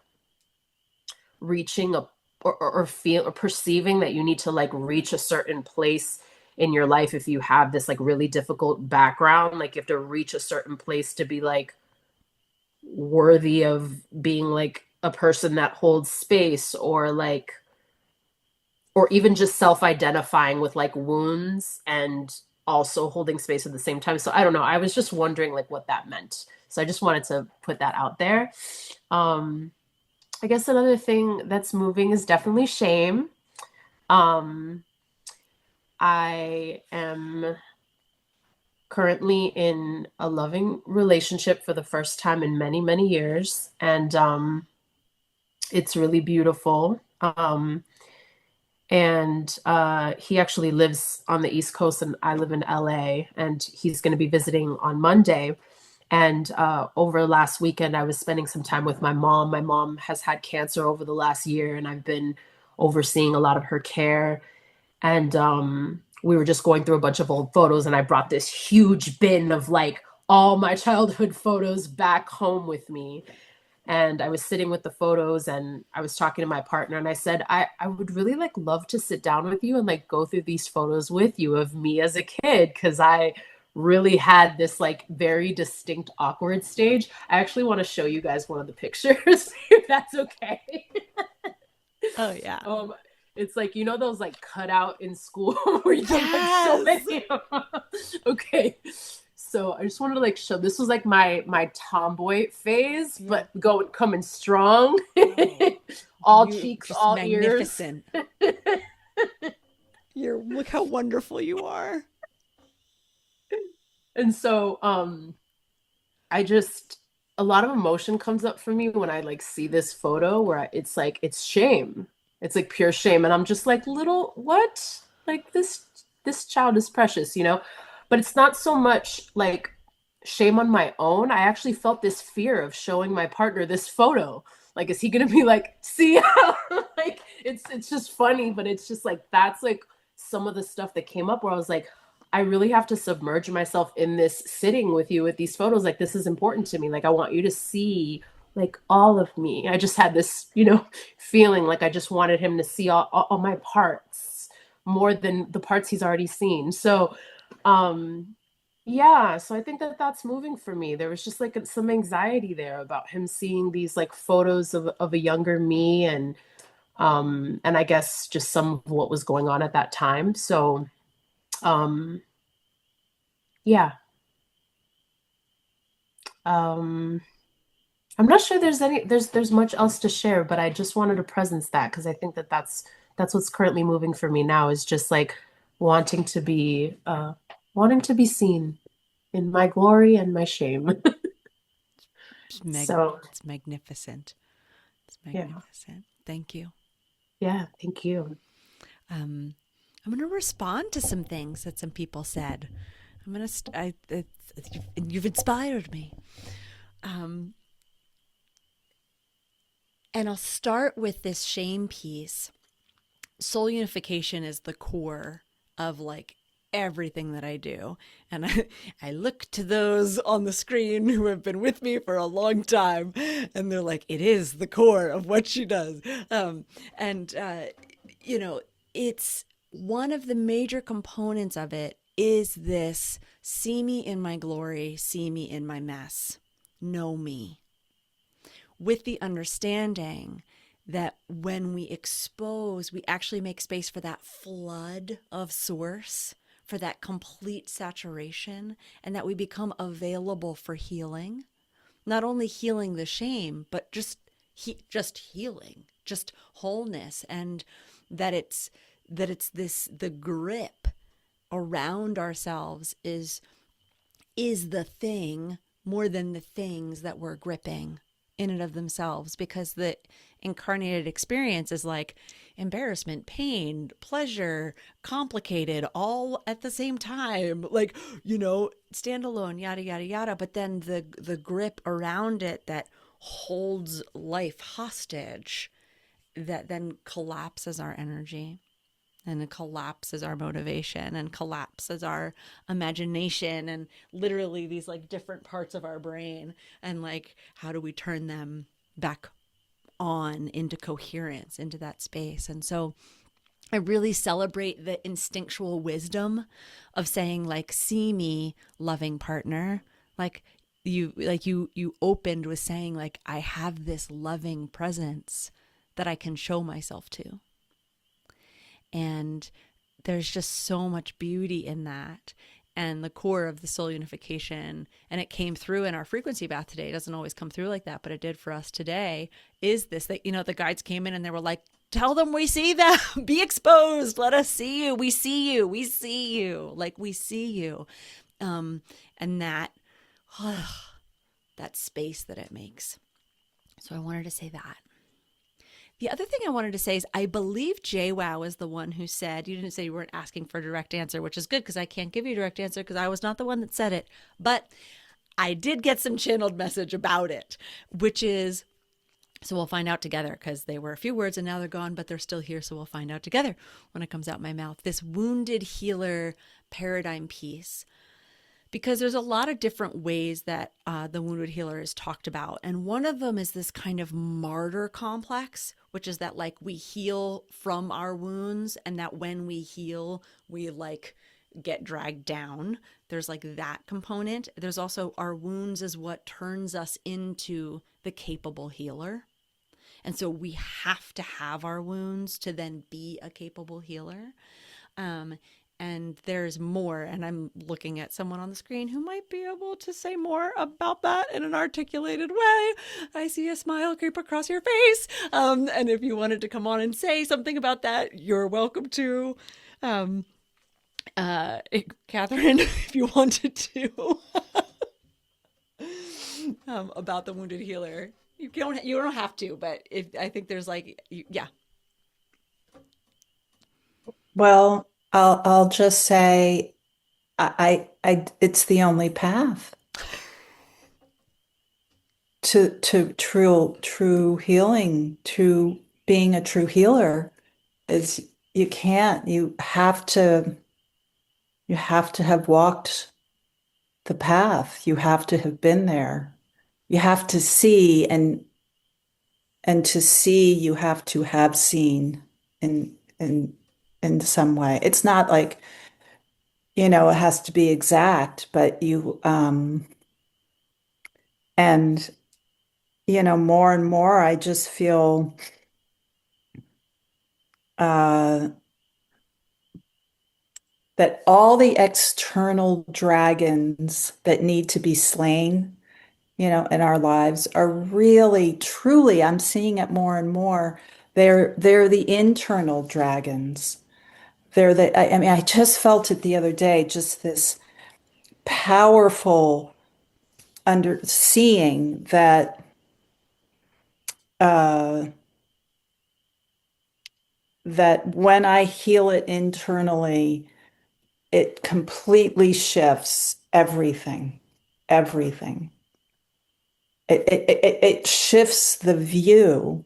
S10: reaching a or feel or perceiving that you need to like reach a certain place in your life if you have this like really difficult background, like you have to reach a certain place to be like worthy of being like a person that holds space, or like, or even just self-identifying with like wounds and also holding space at the same time. So I don't know, I was just wondering like what that meant. So I just wanted to put that out there. I guess another thing that's moving is definitely shame. Um, I am currently in a loving relationship for the first time in many, many years, and it's really beautiful. And he actually lives on the East Coast, and I live in LA, and he's going to be visiting on Monday. And over last weekend, I was spending some time with my mom. My mom has had cancer over the last year, and I've been overseeing a lot of her care. And we were just going through a bunch of old photos, and I brought this huge bin of like all my childhood photos back home with me. And I was sitting with the photos, and I was talking to my partner, and I said, I would really like love to sit down with you and like go through these photos with you of me as a kid, because I really had this like very distinct awkward stage. I actually want to show you guys one of the pictures, if that's okay.
S1: Oh yeah.
S10: It's like, you know, those like cut out in school where you have like so many of them. Okay. So I just wanted to like show, this was like my tomboy phase, but coming strong. All cheeks, all
S1: magnificent.
S10: ears.
S1: Look how wonderful you are.
S10: And so a lot of emotion comes up for me when I like see this photo where it's like, it's shame. It's like pure shame. And I'm just like, little, what? Like this child is precious, you know? But it's not so much like shame on my own. I actually felt this fear of showing my partner this photo. Like, is he gonna be like, see how like it's just funny, but it's just like, that's like some of the stuff that came up where I was like, I really have to submerge myself in this sitting with you with these photos. Like, this is important to me. Like, I want you to see like all of me. I just had this, you know, feeling like I just wanted him to see all my parts more than the parts he's already seen. So, yeah, so I think that that's moving for me. There was just like some anxiety there about him seeing these like photos of a younger me, and I guess just some of what was going on at that time. So, um, yeah. Um, I'm not sure there's much else to share, but I just wanted to presence that because I think that that's what's currently moving for me now, is just like wanting to be seen in my glory and my shame. So
S1: It's magnificent. It's
S10: yeah,
S1: magnificent. Thank you.
S10: yeah, thank you.
S1: I'm going to respond to some things that some people said. You've inspired me. And I'll start with this shame piece. Soul unification is the core of like everything that I do. And I look to those on the screen who have been with me for a long time, and they're like, it is the core of what she does. You know, it's one of the major components of it is this: see me in my glory, see me in my mess, know me. With the understanding that when we expose, we actually make space for that flood of source, for that complete saturation, and that we become available for healing. Not only healing the shame, but just healing, just wholeness, and that it's the grip around ourselves is the thing more than the things that we're gripping in and of themselves, because the incarnated experience is like embarrassment, pain, pleasure, complicated, all at the same time, like, you know, standalone, yada yada yada. But then the grip around it that holds life hostage, that then collapses our energy, and it collapses our motivation, and collapses our imagination, and literally these like different parts of our brain, and like, how do we turn them back on into coherence, into that space? And so I really celebrate the instinctual wisdom of saying, like, see me, loving partner. You opened with saying, like, I have this loving presence that I can show myself to. And there's just so much beauty in that. and the core of the soul unification, and it came through in our frequency bath today. It doesn't always come through like that, but it did for us today, is this, that, the guides came in and they were like, tell them we see them, be exposed, let us see you, we see you, we see you, like we see you. And that, that space that it makes. So I wanted to say that. The other thing I wanted to say is I believe JWoww is the one who said, you didn't say you weren't asking for a direct answer, which is good because I can't give you a direct answer because I was not the one that said it. But I did get some channeled message about it, which is, so we'll find out together because they were a few words and now they're gone, but they're still here. So we'll find out together when it comes out my mouth. This wounded healer paradigm piece. Because there's a lot of different ways that the wounded healer is talked about. And one of them is this kind of martyr complex, which is that like we heal from our wounds and that when we heal, we like get dragged down. There's like that component. There's also our wounds is what turns us into the capable healer. And so we have to have our wounds to then be a capable healer. And there's more, and I'm looking at someone on the screen who might be able to say more about that in an articulated way. I see a smile creep across your face. And if you wanted to come on and say something about that, you're welcome to. Catherine, if you wanted to, about the wounded healer. You don't have to, but I think there's like, yeah.
S5: Well, I'll just say, it's the only path to true healing, to being a true healer. Is you have to have walked the path. You have to have been there. You have to see, and to see, you have to have seen in some way. It's not like, it has to be exact, but and more and more, I just feel that all the external dragons that need to be slain, in our lives are really, truly, I'm seeing it more and more. They're the internal dragons. I just felt it the other day, just this powerful seeing that that when I heal it internally, it completely shifts everything. It shifts the view.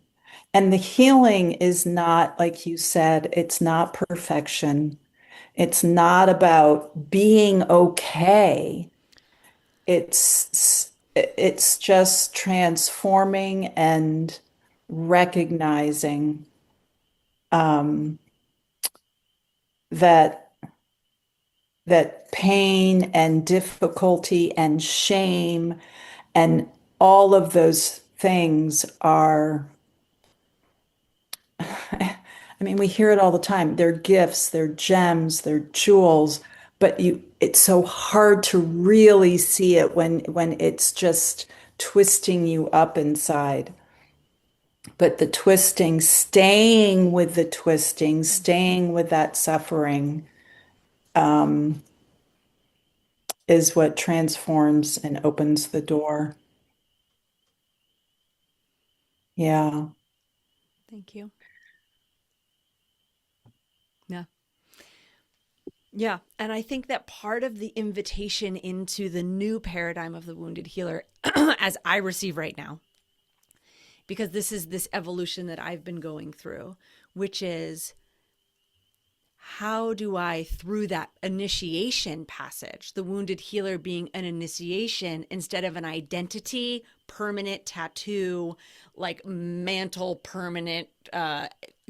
S5: And the healing is not, like you said, it's not perfection. It's not about being okay. It's just transforming and recognizing that pain and difficulty and shame and all of those things are, we hear it all the time. They're gifts, they're gems, they're jewels, but it's so hard to really see it when it's just twisting you up inside. But the twisting, staying with the twisting, staying with that suffering, is what transforms and opens the door. Yeah.
S1: Thank you. Yeah. Yeah. And I think that part of the invitation into the new paradigm of the wounded healer, as I receive right now, because this is this evolution that I've been going through, which is, how do I, through that initiation passage, the wounded healer being an initiation instead of an identity, permanent tattoo, like mantle, permanent,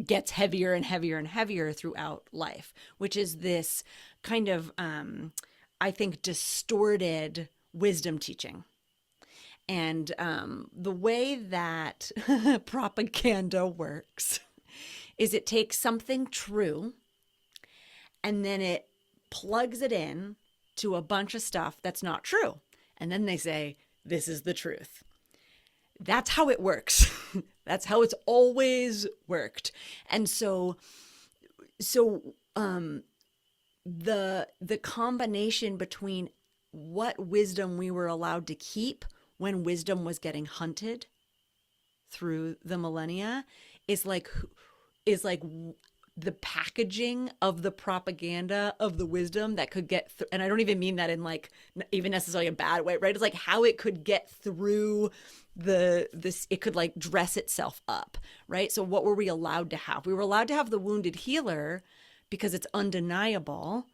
S1: gets heavier and heavier and heavier throughout life, which is this kind of, I think, distorted wisdom teaching. And the way that propaganda works is it takes something true and then it plugs it in to a bunch of stuff that's not true. And then they say, this is the truth. That's how it works. That's how it's always worked. And so the combination between what wisdom we were allowed to keep when wisdom was getting hunted through the millennia is like the packaging of the propaganda of the wisdom that could get and I don't even mean that in like even necessarily a bad way, right? It's like how it could get through it could like dress itself up, right? So what were we allowed to have? We were allowed to have the wounded healer because it's undeniable.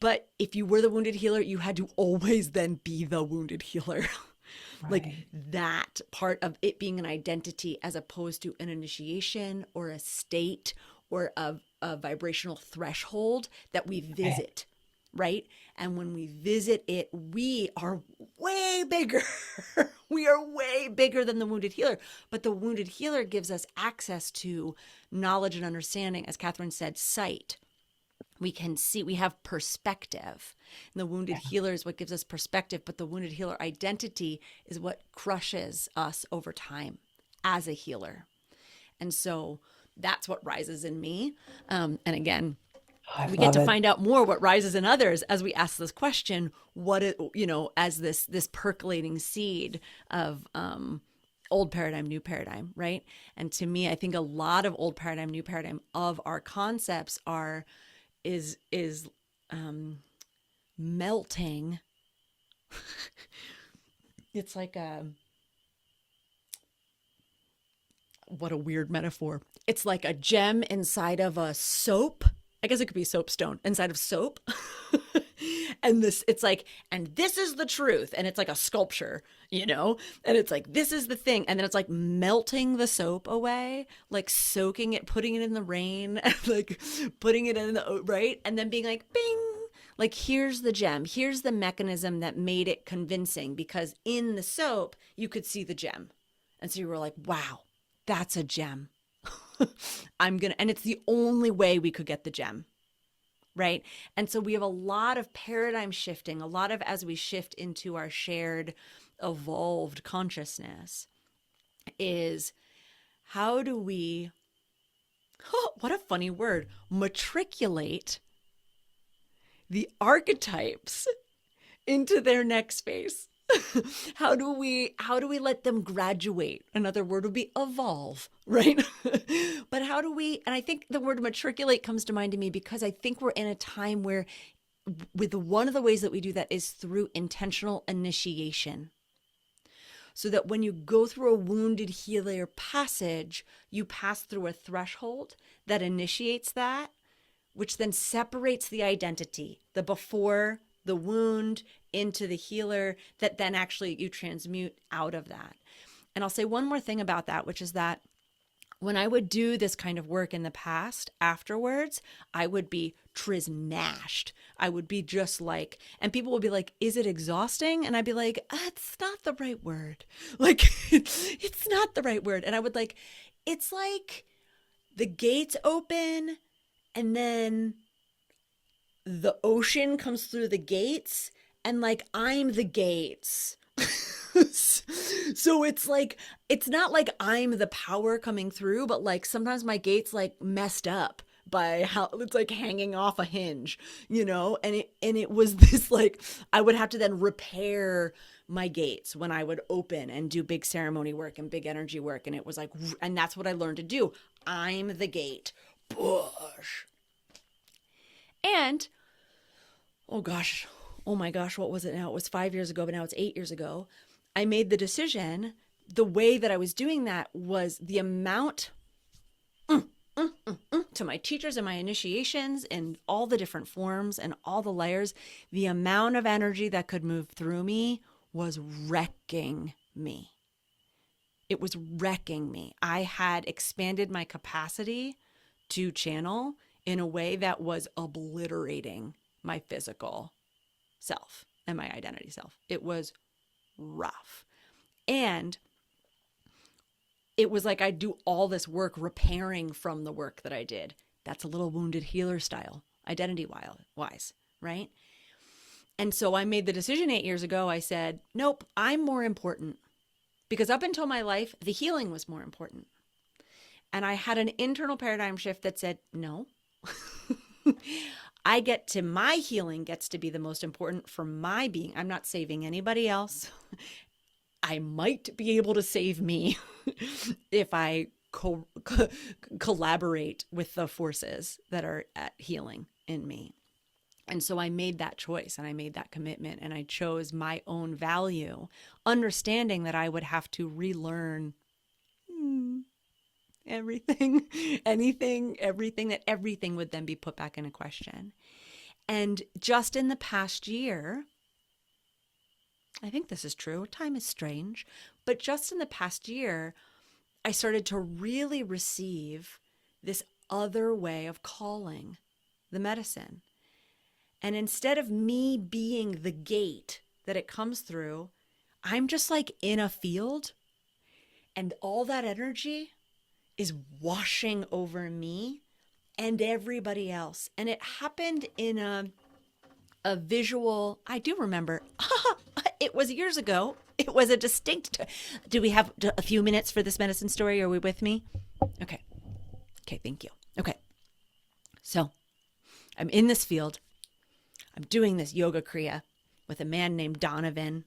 S1: But if you were the wounded healer, you had to always then be the wounded healer. Like that part of it being an identity as opposed to an initiation or a state or a vibrational threshold that we visit, right? And when we visit it, we are way bigger. We are way bigger than the wounded healer. But the wounded healer gives us access to knowledge and understanding, as Catherine said, sight. We can see, we have perspective. And the wounded healer is what gives us perspective, but the wounded healer identity is what crushes us over time as a healer. And so that's what rises in me. And again, we get to find out more what rises in others as we ask this question, what it, as this percolating seed of old paradigm, new paradigm, right? And to me, I think a lot of old paradigm, new paradigm of our concepts is melting. It's like what a weird metaphor. It's like a gem inside of a soap. I guess it could be soapstone inside of soap. And it's like, and this is the truth. And it's like a sculpture, and it's like, this is the thing. And then it's like melting the soap away, like soaking it, putting it in the rain, like putting it in the, right? And then being like, bing, like, here's the gem. Here's the mechanism that made it convincing because in the soap, you could see the gem. And so you were like, wow, that's a gem. And it's the only way we could get the gem. Right. And so we have a lot of paradigm shifting, a lot of as we shift into our shared evolved consciousness is how do we, what a funny word, matriculate the archetypes into their next phase. How do we let them graduate? Another word would be evolve, right? But how do we, and I think the word matriculate comes to mind to me because I think we're in a time where with one of the ways that we do that is through intentional initiation. So that when you go through a wounded healer passage, you pass through a threshold that initiates that, which then separates the identity, the before, the wound into the healer, that then actually you transmute out of that. And I'll say one more thing about that, which is that when I would do this kind of work in the past, afterwards, I would be trisnashed. I would be just like, and people would be like, is it exhausting? And I'd be like, it's not the right word. Like, it's not the right word. And I would like, it's like the gates open and then the ocean comes through the gates and like I'm the gates. So it's like, it's not like I'm the power coming through, but like sometimes my gate's like messed up by how it's like hanging off a hinge, and it was this like, I would have to then repair my gates when I would open and do big ceremony work and big energy work. And it was like, and that's what I learned to do. I'm the gate. Push. And, oh my gosh, what was it now? It was 5 years ago, but now it's 8 years ago. I made the decision, the way that I was doing that was the amount to my teachers and my initiations and all the different forms and all the layers, the amount of energy that could move through me was wrecking me. It was wrecking me. I had expanded my capacity to channel in a way that was obliterating my physical self and my identity self. It was rough. And it was like I do all this work repairing from the work that I did. That's a little wounded healer style, identity wise, right? And so I made the decision 8 years ago. I said, nope, I'm more important. Because up until my life, the healing was more important. And I had an internal paradigm shift that said, no, my healing gets to be the most important for my being. I'm not saving anybody else. I might be able to save me if I collaborate with the forces that are at healing in me. And so I made that choice and I made that commitment and I chose my own value, understanding that I would have to relearn everything, everything, that everything would then be put back into question. And just in the past year, I think this is true, time is strange, but just in the past year, I started to really receive this other way of calling the medicine. And instead of me being the gate that it comes through, I'm just like in a field and all that energy is washing over me and everybody else. And it happened in a visual, I do remember, it was years ago. It was a distinct, do we have a few minutes for this medicine story? Are we with me? Okay. Okay, thank you. Okay. So I'm in this field. I'm doing this yoga kriya with a man named Donovan,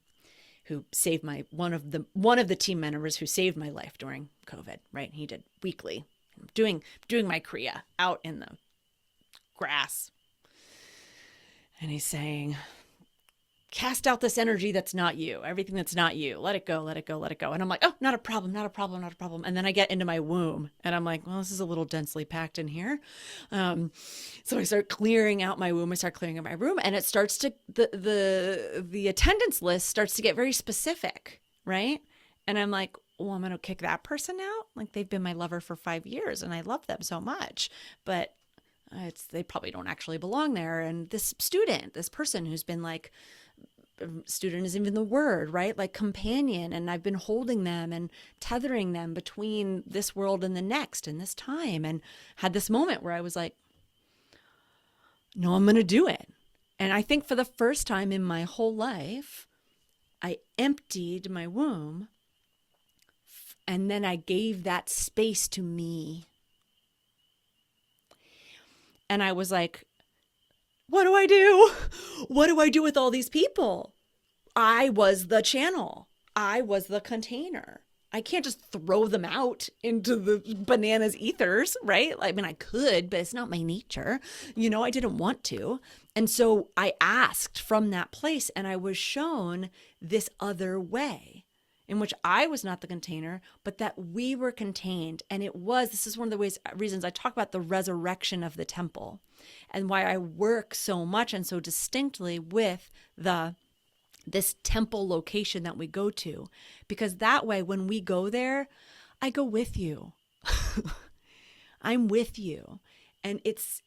S1: who saved one of the team members who saved my life during COVID, right? He did weekly. I'm doing my kriya out in the grass. And he's saying, cast out this energy that's not you, everything that's not you. Let it go, let it go, let it go. And I'm like, oh, not a problem, not a problem, not a problem. And then I get into my womb and I'm like, well, this is a little densely packed in here. So I start clearing out my womb. I start clearing out my room and it starts to, the attendance list starts to get very specific, right? And I'm like, well, I'm going to kick that person out. Like they've been my lover for 5 years and I love them so much, but they probably don't actually belong there. And this person who's been like, student isn't even the word, right? Like companion. And I've been holding them and tethering them between this world and the next and this time. And had this moment where I was like, no, I'm going to do it. And I think for the first time in my whole life, I emptied my womb and then I gave that space to me. And I was like, what do I do? What do I do with all these people? I was the channel. I was the container. I can't just throw them out into the bananas ethers, right? I mean, I could, but it's not my nature. I didn't want to. And so I asked from that place and I was shown this other way in which I was not the container, but that we were contained. And this is one of the reasons I talk about the resurrection of the temple and why I work so much and so distinctly with this temple location that we go to, because that way, when we go there, I go with you. I'm with you. And it's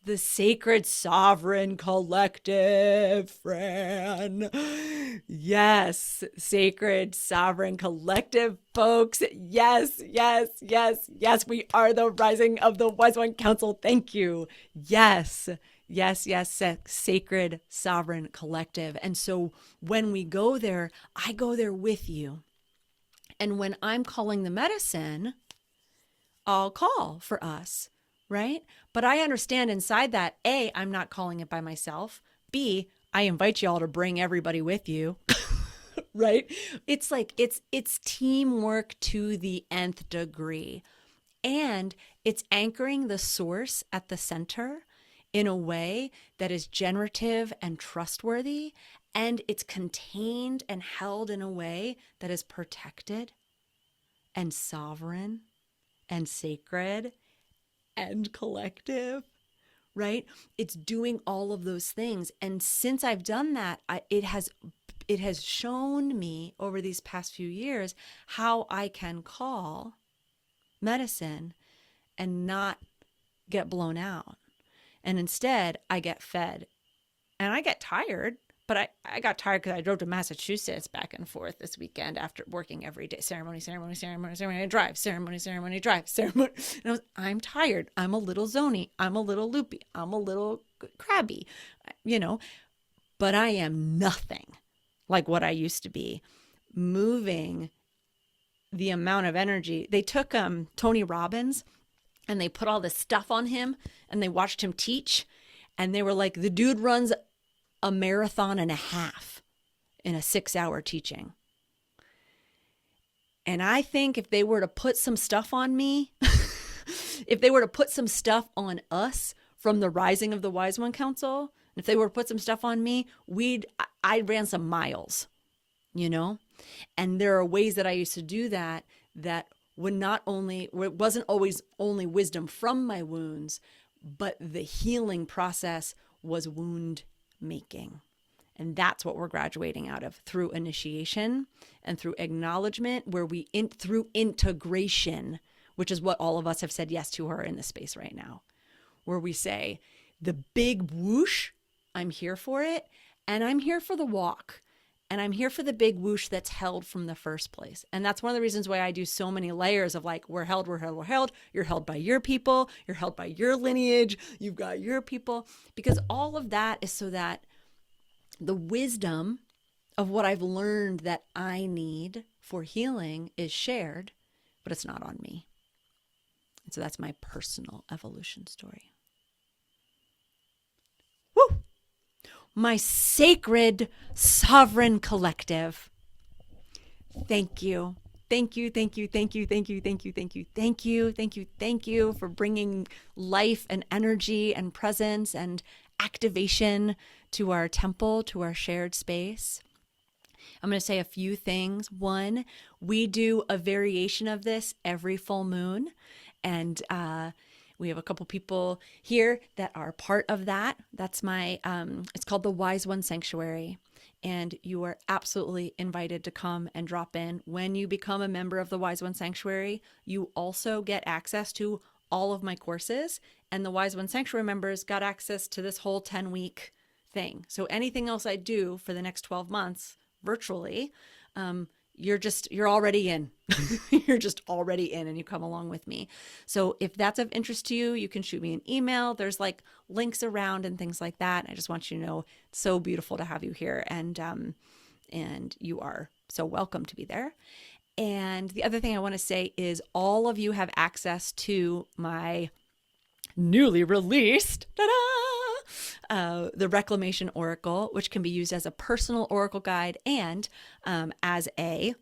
S1: the sacred sovereign collective, Fran. Yes, sacred sovereign collective, folks. Yes, yes, yes, yes. We are the rising of the Wise One Council. Thank you. Yes, yes, yes, sacred sovereign collective. And so when we go there, I go there with you. And when I'm calling the medicine, I'll call for us. Right? But I understand inside that, A, I'm not calling it by myself. B, I invite y'all to bring everybody with you. Right? It's like, it's teamwork to the nth degree. And it's anchoring the source at the center in a way that is generative and trustworthy. And it's contained and held in a way that is protected and sovereign and sacred and collective, right? It's doing all of those things. And since I've done that, it has shown me over these past few years how I can call medicine and not get blown out. And instead, I get fed. And I get tired, but I got tired because I drove to Massachusetts back and forth this weekend after working every day. Ceremony, drive, ceremony, drive, ceremony. And I'm tired. I'm a little zony. I'm a little loopy. I'm a little crabby, but I am nothing like what I used to be. Moving the amount of energy. They took Tony Robbins and they put all this stuff on him and they watched him teach. And they were like, the dude runs a marathon and a half in a 6-hour teaching. And I think if they were to put some stuff on me, if they were to put some stuff on us from the Rising of the Wise One Council, if they were to put some stuff on me, I ran some miles, you know? And there are ways that I used to do that it wasn't always only wisdom from my wounds, but the healing process was wound making. And that's what we're graduating out of through initiation and through acknowledgement, where through integration, which is what all of us have said yes to her in this space right now, where we say the big whoosh, I'm here for it. And I'm here for the walk. And I'm here for the big whoosh that's held from the first place. And that's one of the reasons why I do so many layers of like, we're held. You're held by your people. You're held by your lineage. You've got your people. Because all of that is so that the wisdom of what I've learned that I need for healing is shared, but it's not on me. And so that's my personal evolution story. Woo! My sacred sovereign collective. Thank you. Thank you, thank you, thank you, thank you, thank you, thank you, thank you, thank you, thank you for bringing life and energy and presence and activation to our temple, to our shared space. I'm going to say a few things. One, we do a variation of this every full moon, and we have a couple people here that are part of that. That's it's called the Wise One Sanctuary. And you are absolutely invited to come and drop in. When you become a member of the Wise One Sanctuary, you also get access to all of my courses. And the Wise One Sanctuary members got access to this whole 10-week thing. So anything else I do for the next 12 months virtually, you're already in. You're just already in, and you come along with me. So if that's of interest to you, you can shoot me an email. There's like links around and things like that. I just want you to know it's so beautiful to have you here, and you are so welcome to be there. And the other thing I want to say is all of you have access to my newly released, the Reclamation Oracle, which can be used as a personal oracle guide and as a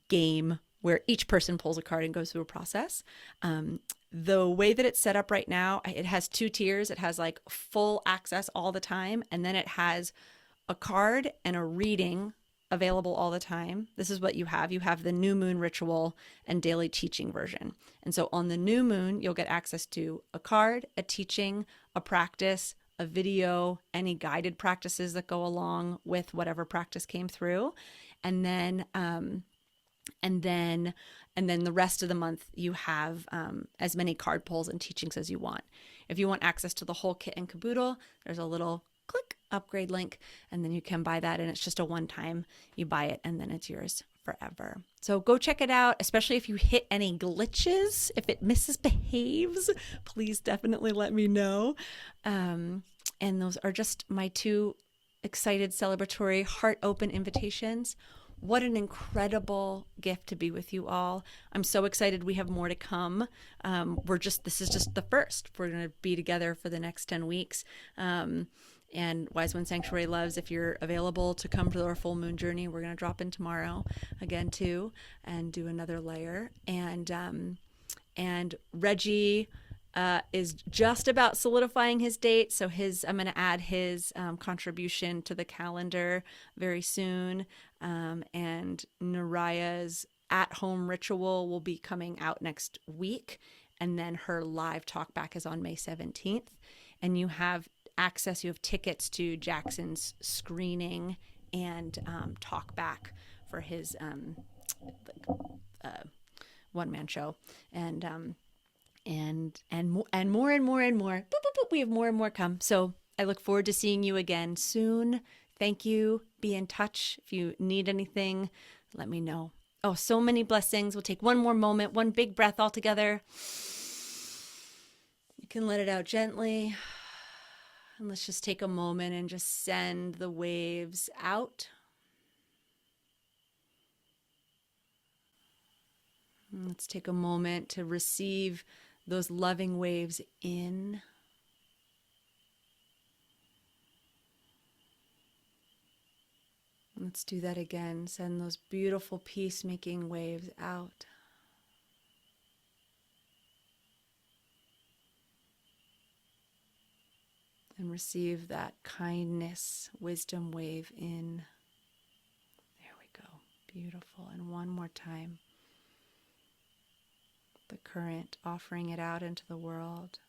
S1: game where each person pulls a card and goes through a process. The way that it's set up right now, it has 2 tiers. It has like full access all the time, and then it has a card and a reading available all the time. This is what you have. You have the new moon ritual and daily teaching version. And so on the new moon, you'll get access to a card, a teaching, a practice, a video, any guided practices that go along with whatever practice came through. And then the rest of the month you have as many card pulls and teachings as you want. If you want access to the whole kit and caboodle, there's a little click upgrade link, and then you can buy that, and it's just a one-time. You buy it and then it's yours forever. So go check it out, especially if you hit any glitches. If it misbehaves, please definitely let me know. And those are just my 2 excited, celebratory, heart open invitations. What an incredible gift to be with you all. I'm so excited. We have more to come. This is just the first. We're going to be together for the next 10 weeks. And Wise One Sanctuary loves, if you're available to come to our full moon journey, we're going to drop in tomorrow again too, and do another layer. And Reggie is just about solidifying his date. So I'm going to add his contribution to the calendar very soon. And Naraya's at-home ritual will be coming out next week. And then her live talk back is on May 17th. And you have access, you have tickets to Jackson's screening and talk back for his one-man show. And more and more. Boop, boop, boop. We have more and more come. So I look forward to seeing you again soon. Thank you. Be in touch. If you need anything, let me know. Oh, so many blessings. We'll take one more moment, one big breath all together. You can let it out gently. And let's just take a moment and just send the waves out. And let's take a moment to receive those loving waves in. Let's do that again. Send those beautiful peacemaking waves out. And receive that kindness, wisdom wave in. There we go. Beautiful. And one more time. The current, offering it out into the world,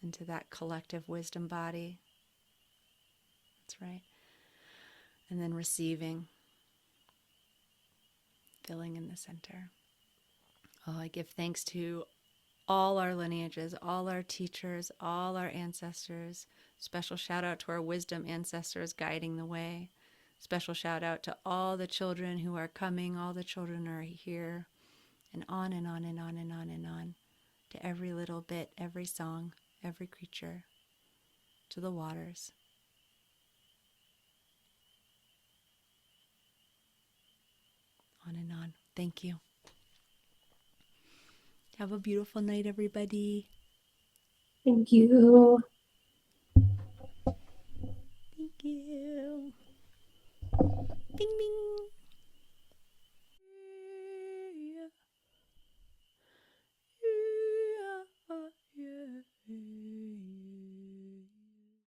S1: into that collective wisdom body. That's right. And then receiving, filling in the center. Oh, I give thanks to all our lineages, all our teachers, all our ancestors. Special shout out to our wisdom ancestors guiding the way. Special shout out to all the children who are coming, all the children are here, and on and on and on and on and on, to every little bit, every song, every creature, to the waters. On and on. Thank you. Have a beautiful night, everybody.
S10: Thank you.
S1: Thank you.